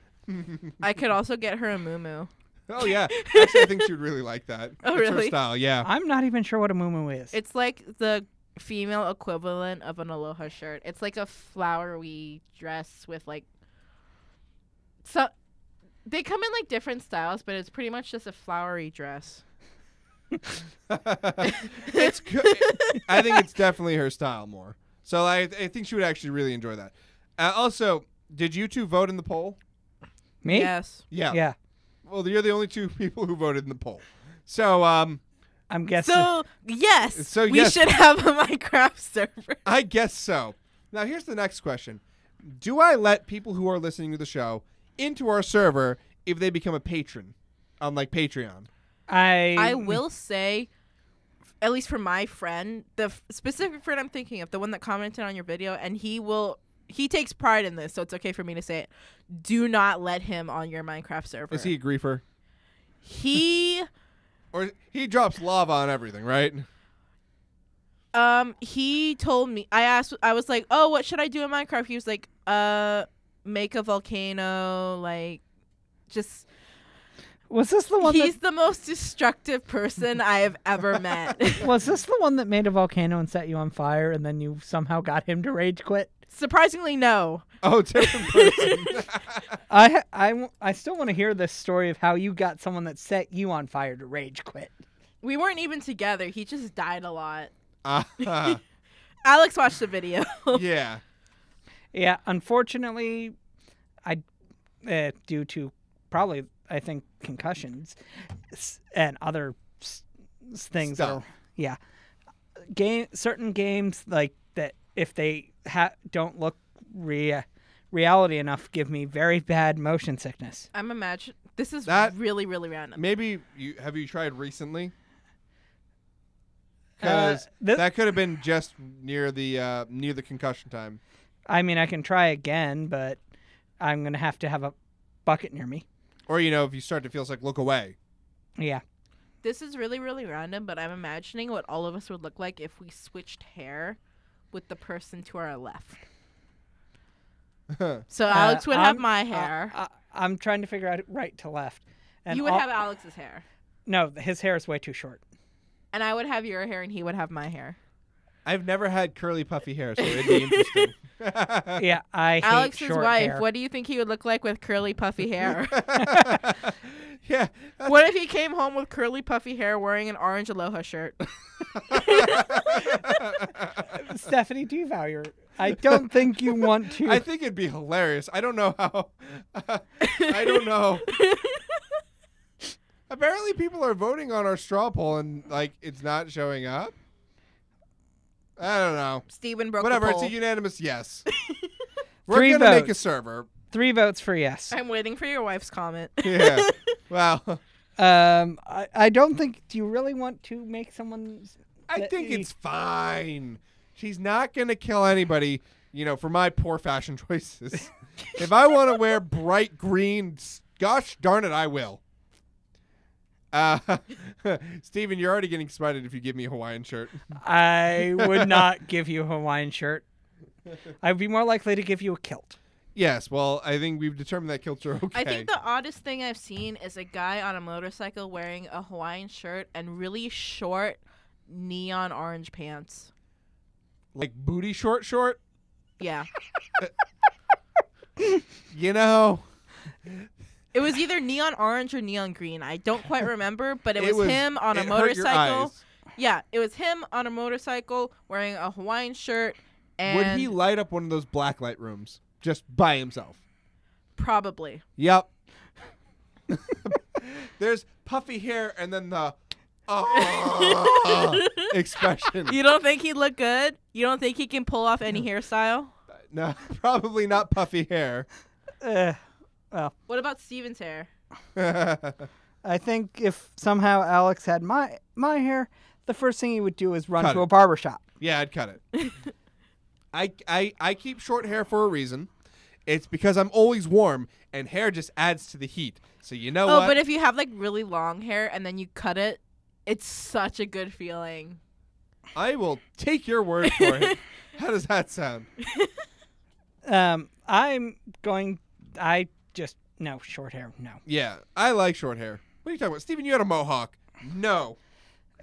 I could also get her a muumuu. Oh yeah, actually, I think she would really like that. Oh, It's her really? style, yeah. I'm not even sure what a muumuu is. It's like the female equivalent of an aloha shirt. It's like a flowery dress with like so they come in like different styles, but it's pretty much just a flowery dress. It's good. I think it's definitely her style more. So I think she would actually really enjoy that. Also, did you two vote in the poll? Me? Yes. Yeah. Yeah. Well, you're the only two people who voted in the poll. So I'm guessing. So yes, So, we yes. should have a Minecraft server. I guess so. Now here's the next question: do I let people who are listening to the show into our server if they become a patron on like Patreon? I will say, at least for my friend, the specific friend I'm thinking of, the one that commented on your video, and he takes pride in this, so it's okay for me to say it. Do not let him on your Minecraft server. Is he a griefer? He Or he drops lava on everything, right? he told me, I was like, oh, what should I do in Minecraft? He was like, make a volcano, like, just. Was this the one? He's the most destructive person I have ever met. Was this the one that made a volcano and set you on fire, and then you somehow got him to rage quit? Surprisingly, no. Oh, different person. I still want to hear this story of how you got someone that set you on fire to rage quit. We weren't even together. He just died a lot. Uh-huh. Alex watched the video. Yeah. Yeah, unfortunately, due to probably, I think, concussions and other things. Stuff. Certain games like that, if they don't look reality enough, give me very bad motion sickness. I'm imagining this is That- really, really random. Maybe have you tried recently? Because Th- that could have been just near the concussion time. I mean, I can try again, but I'm gonna have to have a bucket near me. Or if you start to feel sick, look away. Yeah. This is really, really random, but I'm imagining what all of us would look like if we switched hair with the person to our left. So Alex would have my hair. I'm trying to figure out right to left. And You would have Alex's hair. No, his hair is way too short. And I would have your hair and he would have my hair. I've never had curly puffy hair, so it'd be interesting. Yeah, I hate Alex's short wife, hair. what do you think he would look like with curly puffy hair? Yeah. What if he came home with curly puffy hair wearing an orange aloha shirt? Stephanie, do you value? I don't think you want to. I think it'd be hilarious. I don't know how. I don't know. Apparently, people are voting on our straw poll, and it's not showing up. I don't know. Steven broke Whatever. the It's poll. a unanimous yes. We're 3 gonna make a votes. server. 3 votes for yes. I'm waiting for your wife's comment. Yeah. Wow. I don't think. Do you really want to make someone's? I think it's fine. She's not gonna kill anybody. For my poor fashion choices. If I want to wear bright green, gosh darn it, I will. Steven, you're already getting excited if you give me a Hawaiian shirt. I would not give you a Hawaiian shirt. I'd be more likely to give you a kilt. Yes, well, I think we've determined that kilts are okay. I think the oddest thing I've seen is a guy on a motorcycle wearing a Hawaiian shirt and really short neon orange pants. Like booty short? Yeah. It was either neon orange or neon green. I don't quite remember, but it was him on a it hurt your motorcycle. eyes. Yeah, it was him on a motorcycle wearing a Hawaiian shirt. And Would he light up one of those blacklight rooms just by himself? Probably. Yep. There's puffy hair and then the expression. You don't think he'd look good? You don't think he can pull off any hairstyle? No, probably not puffy hair. What about Steven's hair? I think if somehow Alex had my hair, the first thing he would do is run Cut to it. a barber shop. Yeah, I'd cut it. I keep short hair for a reason. It's because I'm always warm, and hair just adds to the heat. So you know what? Oh, but if you have like really long hair and then you cut it, it's such a good feeling. I will take your word for it. How does that sound? No, short hair, no. Yeah, I like short hair. What are you talking about? Steven, you had a mohawk. No.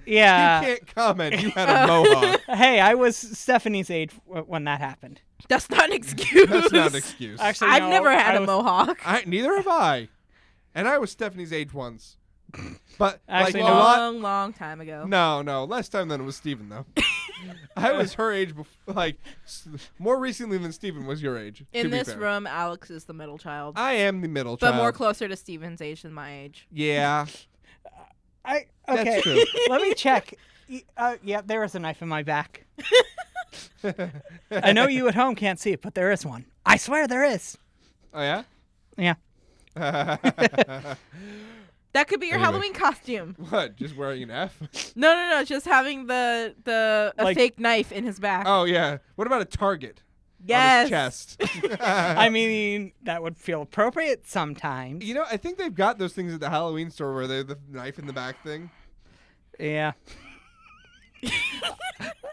Yeah. You can't comment. You had a mohawk. Hey, I was Stephanie's age when that happened. That's not an excuse. That's not an excuse. Actually, I've no, never had I a was- mohawk. Neither have I. And I was Stephanie's age once. But Actually, like no. a lot. Long time ago. No, less time than it was Steven though. I was her age, more recently than Steven was your age. to In be this fair. room, Alex is the middle child. I am the middle But child. more closer to Steven's age than my age. Yeah. Okay, That's true. let me check. Yeah, there is a knife in my back. I know you at home can't see it, but there is one. I swear there is. Oh yeah. Yeah. That could be your Anyway. Halloween costume. What? Just wearing an F? No. Just having a Like- fake knife in his back. Oh yeah. What about a target yes. on his chest? I mean, that would feel appropriate sometimes. I think they've got those things at the Halloween store where they're the knife in the back thing. Yeah.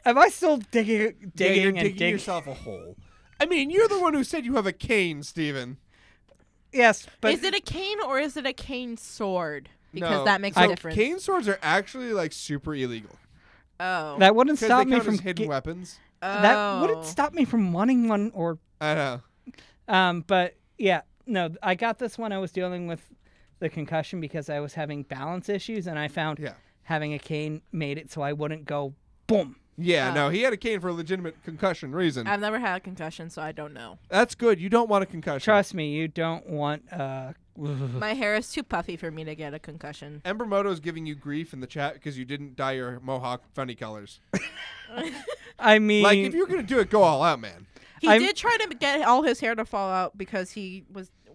Am I still digging You're and digging digging? yourself a hole. I mean, you're the one who said you have a cane, Steven. Yes, but Is it a cane or is it a cane sword? Because No. that makes So a difference. cane swords are actually like super illegal Oh. that wouldn't because stop they me count from as hidden ge- weapons. that wouldn't Oh. stop me from wanting one or I know. but yeah, no, I got this when I was dealing with the concussion because I was having balance issues and I found Yeah. having a cane made it so I wouldn't go boom. Yeah, Oh. no, he had a cane for a legitimate concussion reason. I've never had a concussion, so I don't know. That's good. You don't want a concussion. Trust me, you don't want My hair is too puffy for me to get a concussion. Ember Moto is giving you grief in the chat because you didn't dye your mohawk funny colors. I mean, Like, if you're going to do it, go all out, man. He I'm- did try to get all his hair to fall out because he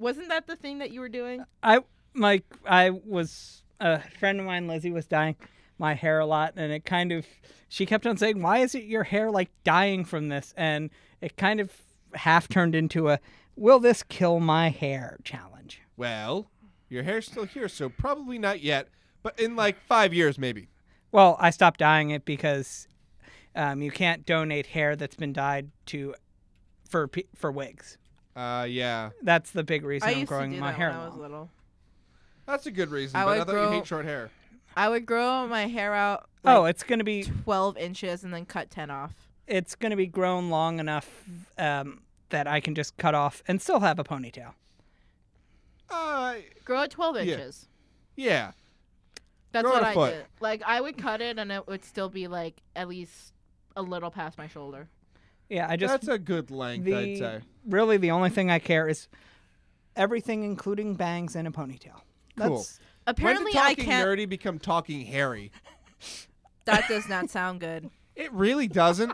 wasn't that the thing that you were doing? I was a friend of mine, Lizzie, was dyeing my hair a lot, and it kind of, she kept on saying, "Why is it your hair like dying from this?" And it kind of half turned into a, "Will this kill my hair?" challenge. Well, your hair's still here, so probably not yet, but in like 5 years, maybe. Well, I stopped dyeing it because you can't donate hair that's been dyed for wigs. Yeah. That's the big reason I I'm used to growing do my that hair when I was long. little. That's a good reason, I but I would thought you grow- hate short hair. I would grow my hair out like Oh, it's gonna be 12 inches and then cut 10 off. grown long enough that I can just cut off and still have a ponytail. Grow it 12 Yeah. inches. Yeah. That's Grow what it a I foot. did. Like, I would cut it and it would still be like at least a little past my shoulder. Yeah, I just That's a good length, I'd say. really the only thing I care is everything, including bangs and a ponytail. Cool. That's, Apparently, when did I talking can't. nerdy become talking hairy? That does not sound good. It really doesn't.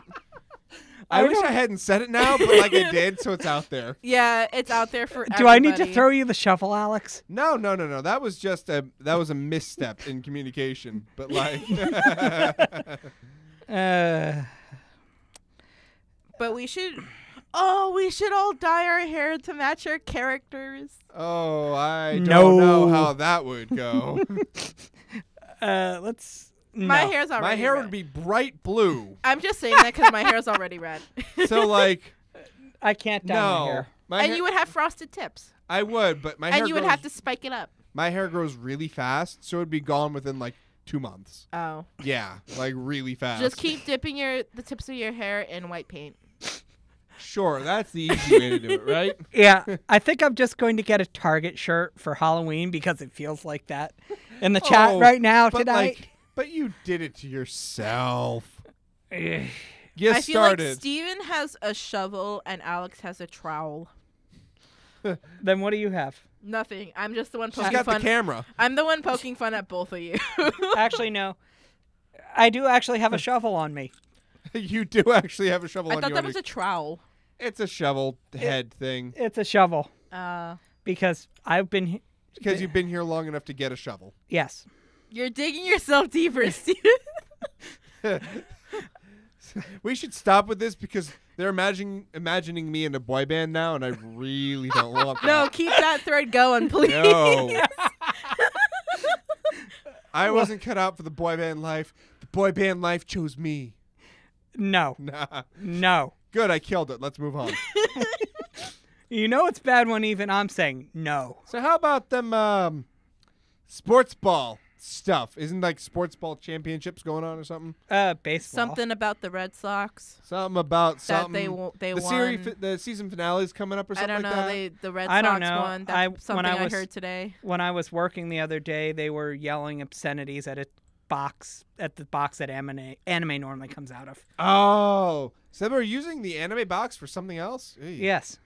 I wish I hadn't said it now, but like I did, so it's out there. Yeah, it's out there for Do I need to everybody. throw you the shovel, Alex? No. That was just a misstep in communication. But like, But we should. Oh, we should all dye our hair to match our characters. oh, I No. don't know how that would go. Let's. My no. hair's already My hair red. would be bright blue. I'm just saying that because my hair's already red. So like, I can't dye my hair. my And hair, you would have frosted tips. I would, but my hair And you would grows- have to spike it up. My hair grows really fast, so it'd be gone within like 2 months. Oh. Yeah, like really fast. Just keep dipping the tips of your hair in white paint. Sure, that's the easy way to do it, right? Yeah, I think I'm just going to get a Target shirt for Halloween because it feels like that in the chat Oh, right now but tonight. but you did it to yourself. Ugh. You I feel started. like Steven has a shovel and Alex has a trowel. Then what do you have? Nothing. I'm just the one She's poking got the fun. camera. I'm the one poking fun at both of you. Actually, no. I do actually have a shovel on me. You do actually have a shovel I on thought you. that was a trowel. It's a shovel head thing. It's a shovel Uh, because I've been. Because you've been here long enough to get a shovel. Yes. you're digging yourself deeper, Steven. We should stop with this because they're imagining me in a boy band now, and I really don't want that. No, keep that thread going, please. No. I wasn't cut out for the boy band life. The boy band life chose me. No. Nah. No. Good, I killed it. Let's move on. You know it's bad when even I'm saying no. So how about them sports ball stuff? Isn't like sports ball championships going on or something? Baseball. Something about the Red Sox Something about that something. they the won. the season finale is coming up or I something don't know. like that. The Red I don't Sox know. won. That's something when I I was- heard today. When I was working the other day, they were yelling obscenities at the box that anime normally comes out of. Oh, so they were using the anime box for something else? Eey. Yes.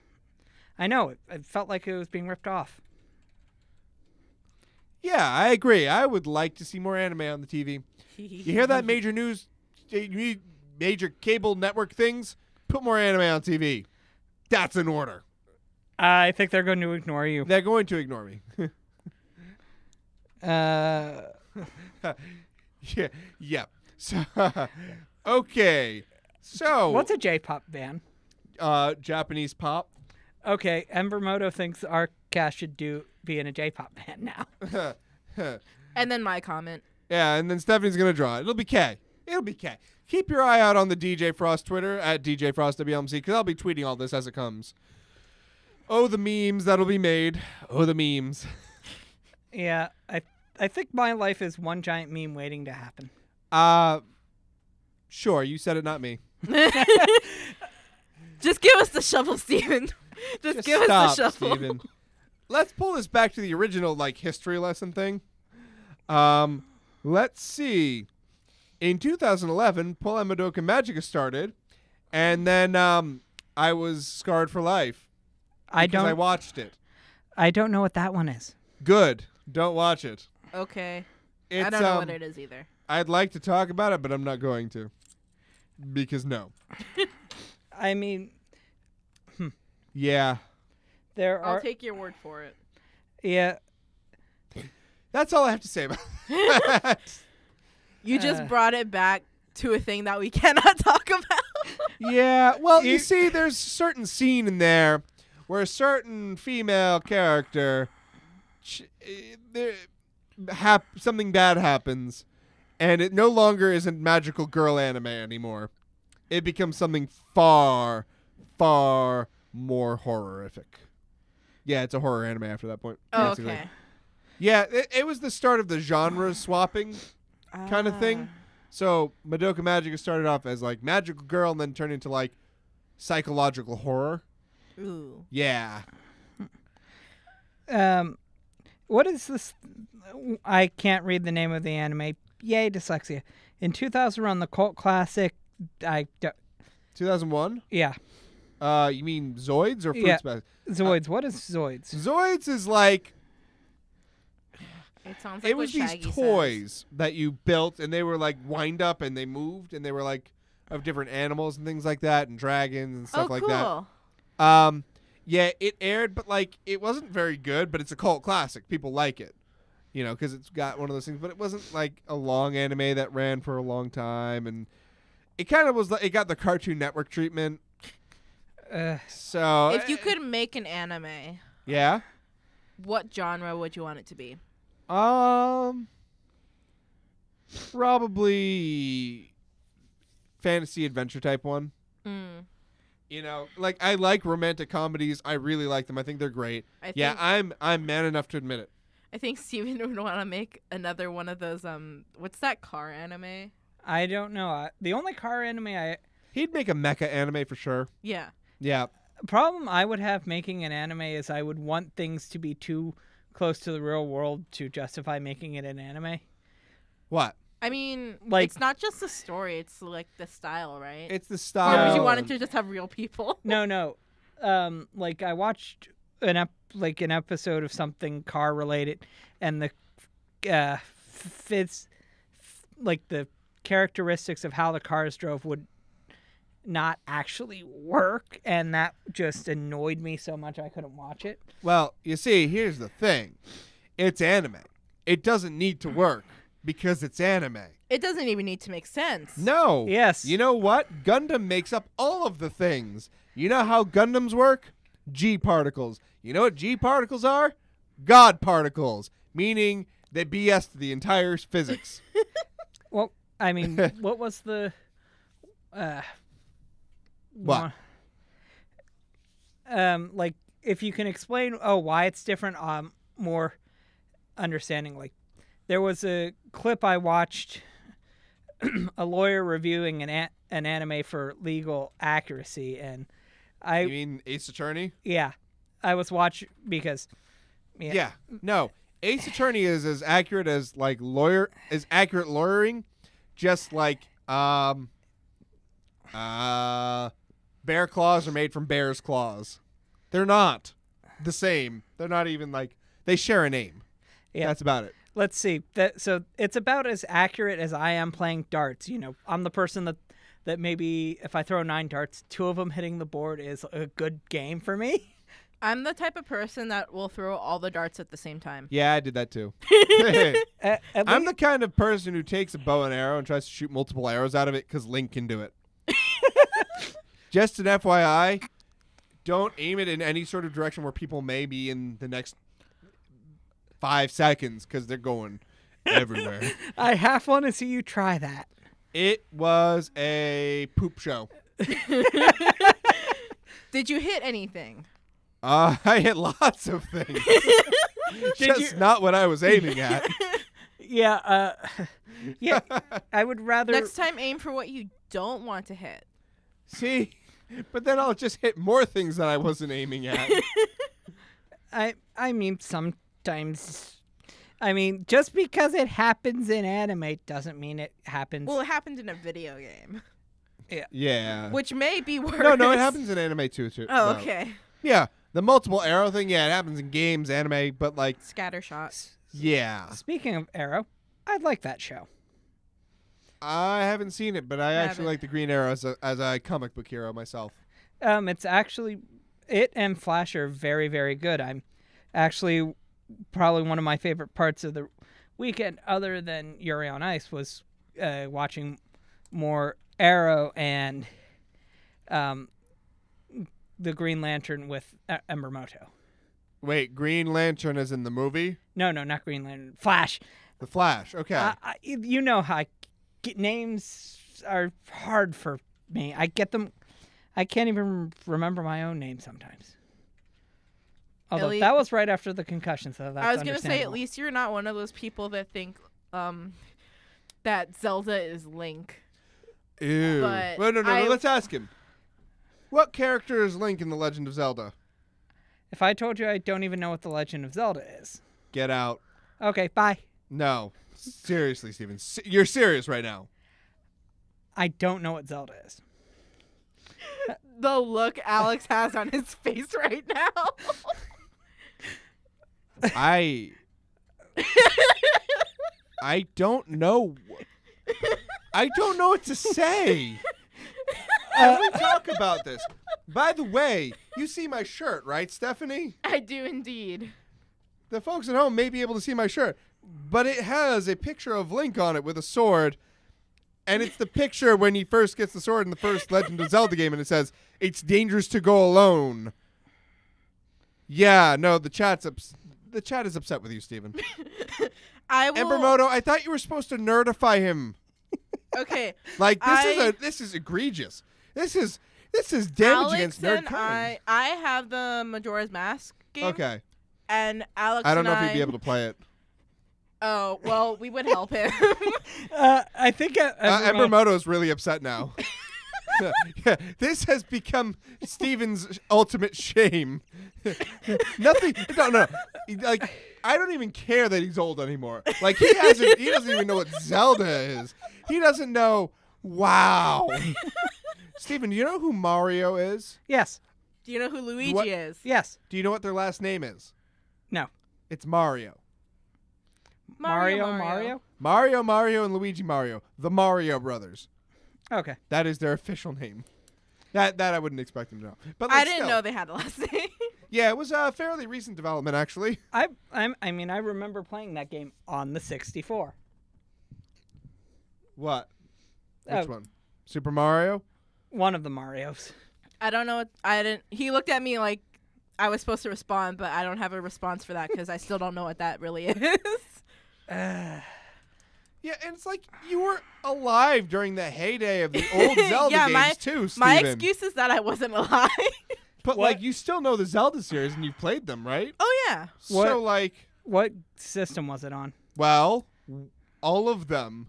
I know. It felt like it was being ripped off. Yeah, I agree. I would like to see more anime on the TV. You hear that, major news, major cable network things? Put more anime on TV. That's an order. I think they're going to ignore you. They're going to ignore me. Yeah. So, okay. So, What's a J-pop band? Japanese pop. Okay, Embermoto thinks our cast should be in a J-pop band now. And then my comment. Yeah, and then Stephanie's going to draw it. It'll be K. It'll be K. Keep your eye out on the DJ Frost Twitter at DJ Frost WLMC because I'll be tweeting all this as it comes. Oh, the memes that'll be made. Oh, the memes. Yeah, I think my life is one giant meme waiting to happen. Sure, you said it, not me. Just give us the shovel, Steven. Just give stop, us the shovel. Steven. Let's pull this back to the original history lesson thing. Let's see. In 2011, Puella Madoka Magica started, and then I was scarred for life. I because I watched it. I don't know what that one is. Good. Don't watch it. Okay. It's, I don't know what it is either. I'd like to talk about it, but I'm not going to. Because no. I mean, Yeah. there I'll are take your word for it. yeah. That's all I have to say about that. You just brought it back to a thing that we cannot talk about. Yeah, well, you see, there's a certain scene in there where a certain female character, something bad happens, and it no longer is a magical girl anime anymore. It becomes something far, far more horrific. Yeah, it's a horror anime after that point. basically. Okay. Yeah, it was the start of the genre swapping kind of thing. So Madoka Magica started off as magical girl and then turned into psychological horror. Ooh. Yeah. What is this? I can't read the name of the anime. Yay, dyslexia. In 2001, the cult classic. 2001? Yeah, You mean Zoids or Fruits Yeah. Basket? Zoids. What is Zoids? Zoids is It sounds like it was what these Shaggy toys that you built and they were wind up and they moved and they were of different animals and things like that, and dragons and stuff oh, like cool. that. Yeah, it aired, but like it wasn't very good. But it's a cult classic. People like it, because it's got one of those things. But it wasn't like a long anime that ran for a long time, and it kind of was. It got the Cartoon Network treatment. So If you could make an anime, yeah, what genre would you want it to be? Probably fantasy adventure type one. Mm. Like I like romantic comedies. I really like them. I think they're great. I'm man enough to admit it. I think Steven would want to make another one of those. What's that car anime? I don't know. The only car anime He'd make a mecha anime for sure. Yeah. Yeah. problem I would have making an anime is I would want things to be too close to the real world to justify making it an anime. What? I mean, Like- it's not just the story; it's like the style, right? It's the Or style. would you want it to just have real people? No. Like I watched an episode of something car related, and the fits like the characteristics of how the cars drove would not actually work, and that just annoyed me so much I couldn't watch it. Well, you see, here's the thing. It's anime. It doesn't need to work because it's anime. It doesn't even need to make sense. No. Yes. You know what? Gundam makes up all of the things. You know how Gundams work? G particles. You know what G particles are? God particles, meaning they BS the entire physics. Well, I mean, what was the What? Like if you can explain why it's different, more understanding. Like there was a clip I watched, a lawyer reviewing an anime for legal accuracy, and You mean Ace Attorney? yeah, I was watching because Yeah. No. Ace Attorney is as accurate as accurate lawyering, just like bear claws are made from bear's claws. They're not the same. They're not even like they share a name. Yeah. That's about it. Let's see. So it's about as accurate as I am playing darts. You know, I'm the person that maybe if I throw 9 darts, 2 of them hitting the board is a good game for me. I'm the type of person that will throw all the darts at the same time. Yeah, I did that too. I'm the kind of person who takes a bow and arrow and tries to shoot multiple arrows out of it because Link can do it. Just an FYI, don't aim it in any sort of direction where people may be in the next 5 seconds because they're going everywhere. I half want to see you try that. It was a poop show. Did you hit anything? I hit lots of things. Just not what I was aiming at. Yeah, yeah. I would rather. Next time, aim for what you don't want to hit. See? But then I'll just hit more things that I wasn't aiming at. I mean, sometimes. I mean, just because it happens in anime doesn't mean it happens. Well, it happened in a video game, Yeah. which may be worse. No, it happens in anime too. Oh, No. okay. Yeah, the multiple arrow thing, yeah, it happens in games, anime, but like, Scatter shots. yeah. Speaking of Arrow, I'd like that show. I haven't seen it, but I actually Haven't. like the Green Arrow as a comic book hero myself. It's actually it and Flash are very, very good. I'm actually probably one of my favorite parts of the weekend, other than Yuri on Ice, was watching more Arrow and the Green Lantern with Embermoto. Wait, Green Lantern is in the movie? No, not Green Lantern. Flash. The Flash, okay. You know how names are hard for me. I get them. I can't even remember my own name sometimes. Although Ellie- that was right after the concussion, so that's I was gonna say, at understandable. least you're not one of those people that think that Zelda is Link. Ew. but Well, no, I- let's ask him. What character is Link in The Legend of Zelda? If I told you I don't even know what The Legend of Zelda is. Get out. Okay, bye. No. Seriously, Steven. You're serious right now. I don't know what Zelda is. The look Alex has on his face right now. I don't know. I don't know what to say. And we talk about this. By the way, you see my shirt, right, Stephanie? I do indeed. The folks at home may be able to see my shirt, but it has a picture of Link on it with a sword, and it's the picture when he first gets the sword in the first Legend of Zelda game, and it says, "It's dangerous to go alone." Yeah, no, the chat is upset with you, Steven. I will. Embermoto, I thought you were supposed to nerdify him. Okay. Like this is egregious. This is damage against nerd kind. I have the Majora's Mask game. Okay. And Alex I don't know and if he'd be able to play it. Oh, well, we would help him. I think Embermoto is really upset now. Yeah, this has become Steven's ultimate shame. Nothing. No. Like, I don't even care that he's old anymore. Like, he doesn't even know what Zelda is. He doesn't know. Wow. Steven, do you know who Mario is? Yes. Do you know who Luigi is? Yes. Do you know what their last name is? No. It's Mario. Mario. Mario, and Luigi Mario. The Mario Brothers. Okay. That is their official name. That I wouldn't expect them to know. But like, I didn't know they had a last name. Yeah, it was a fairly recent development, actually. I remember playing that game on the 64. What? Which one? Super Mario? One of the Marios. I don't know. I didn't. He looked at me like I was supposed to respond, but I don't have a response for that because I still don't know what that really is. Yeah, and it's like you were alive during the heyday of the old Zelda games too, Steven. My excuse is that I wasn't alive. But like you still know the Zelda series and you've played them, right? Oh yeah. So like, what system was it on? well, all of them,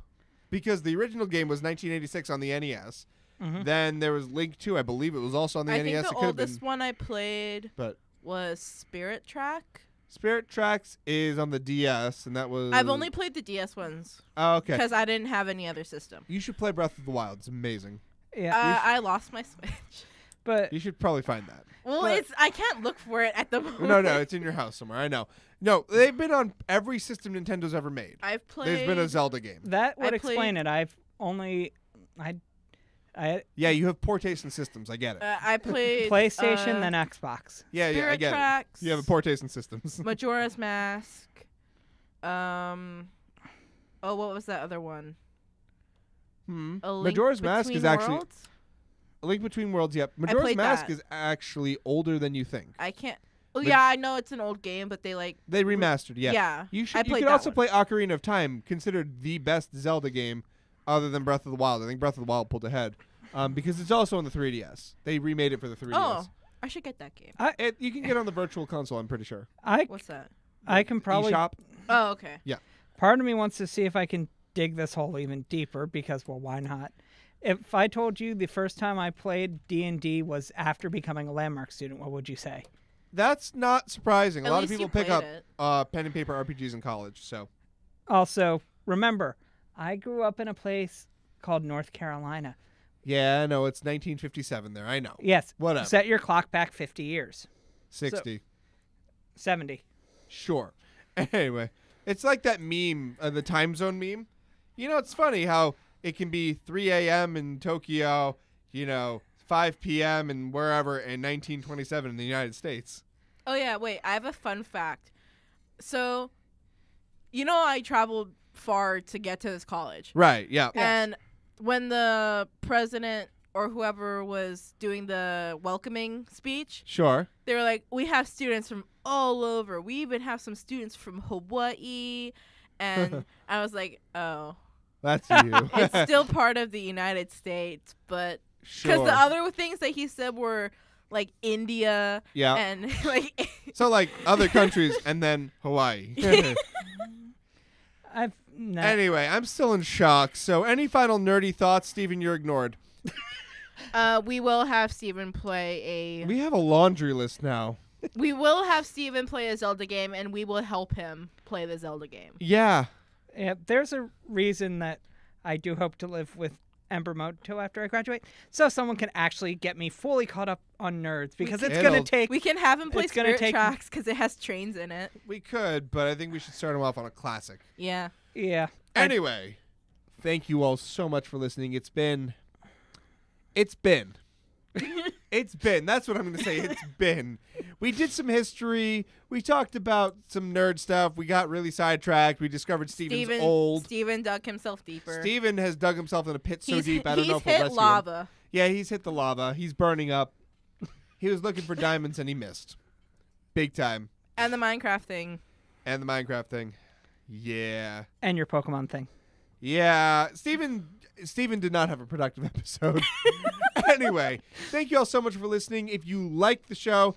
because the original game was 1986 on the NES. Mm-hmm. Then there was Link 2, I believe it was also on the I NES. think the oldest one I played was Spirit Track. Spirit Tracks is on the DS, and that was... I've only played the DS ones. Oh, okay. Because I didn't have any other system. You should play Breath of the Wild. It's amazing. Yeah. I lost my Switch. But you should probably find that. Well, I can't look for it at the moment. No, it's in your house somewhere. I know. No, they've been on every system Nintendo's ever made. I've played... There's been a Zelda game. That would explain it. I've only... Yeah, you have poor taste in systems. I get it. I played... PlayStation, then Xbox. Yeah, I get Tracks, it. You have a poor taste in systems. Majora's Mask. Oh, what was that other one? Majora's Mask is actually... A Link Between Worlds, yep. Majora's Mask is actually older than you think. I can't... Oh, yeah, I know it's an old game, but they They remastered, yeah. Yeah, You could also play Ocarina of Time, considered the best Zelda game other than Breath of the Wild. I think Breath of the Wild pulled ahead. Because it's also on the 3DS. They remade it for the 3DS. Oh, I should get that game. You can get on the Virtual Console, I'm pretty sure. What's that? I can probably... eShop. Oh, okay. Yeah. Part of me wants to see if I can dig this hole even deeper because, well, why not? If I told you the first time I played D&D was after becoming a Landmark student, what would you say? That's not surprising. A lot of least people you pick up played pen and paper RPGs in college, so. Also, remember, I grew up in a place called North Carolina. Yeah, no, it's 1957 there. I know. Yes. Whatever. Set your clock back 50 years. 60. 70. Sure. Anyway, it's like that meme, the time zone meme. You know, it's funny how it can be 3 a.m. in Tokyo, 5 p.m. and wherever in 1927 in the United States. Oh, yeah, wait, I have a fun fact. So, I traveled far to get to this college. Right, yeah. And when the president or whoever was doing the welcoming speech, Sure. they were like, we have students from all over. We even have some students from Hawaii. And I was like, oh. That's you. It's still part of the United States, but because Sure. the other things that he said were like India and like so like other countries and then Hawaii. Anyway, I'm still in shock. So any final nerdy thoughts, Steven? You're ignored. We will have Steven play We have a laundry list now. We will have Steven play a Zelda game, and we will help him play the Zelda game. Yeah. Yeah, there's a reason that I do hope to live with Embermoto after I graduate, so someone can actually get me fully caught up on nerds, because it's going to take... We can have him play it's gonna Spirit take- Tracks, because it has trains in it. We could, but I think we should start him off on a classic. Yeah. Yeah. Anyway, thank you all so much for listening. It's been It's been. It's been. That's what I'm going to say. It's been. We did some history. We talked about some nerd stuff. We got really sidetracked. We discovered Steven's old. Steven dug himself deeper. Steven has dug himself in a pit so deep, I don't know if he's it'll hit rescue lava. him. Yeah, he's hit the lava. He's burning up. He was looking for diamonds and he missed. Big time. And the Minecraft thing. Yeah. And your Pokemon thing. Yeah. Steven did not have a productive episode. Anyway, thank you all so much for listening. If you like the show,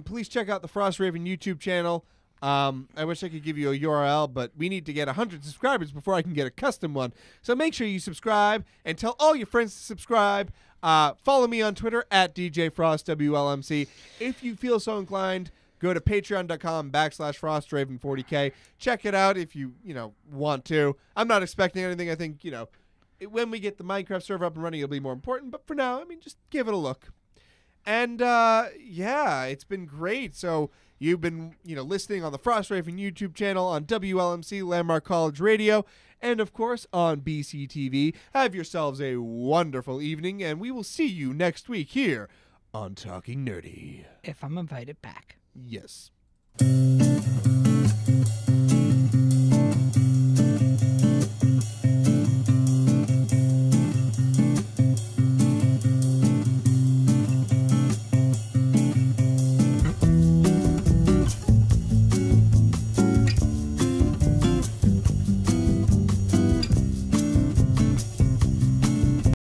please check out the Frost Raven YouTube channel. I wish I could give you a URL, but we need to get 100 subscribers before I can get a custom one. So make sure you subscribe and tell all your friends to subscribe. Follow me on Twitter at DJFrostWLMC. If you feel so inclined, go to patreon.com/FrostRaven40K. Check it out if you want to. I'm not expecting anything. I think, when we get the Minecraft server up and running, it'll be more important. But for now, just give it a look. And, yeah, it's been great. So you've been, listening on the Frost Raven YouTube channel, on WLMC Landmark College Radio, and, of course, on BCTV. Have yourselves a wonderful evening, and we will see you next week here on Talking Nerdy. If I'm invited back. Yes.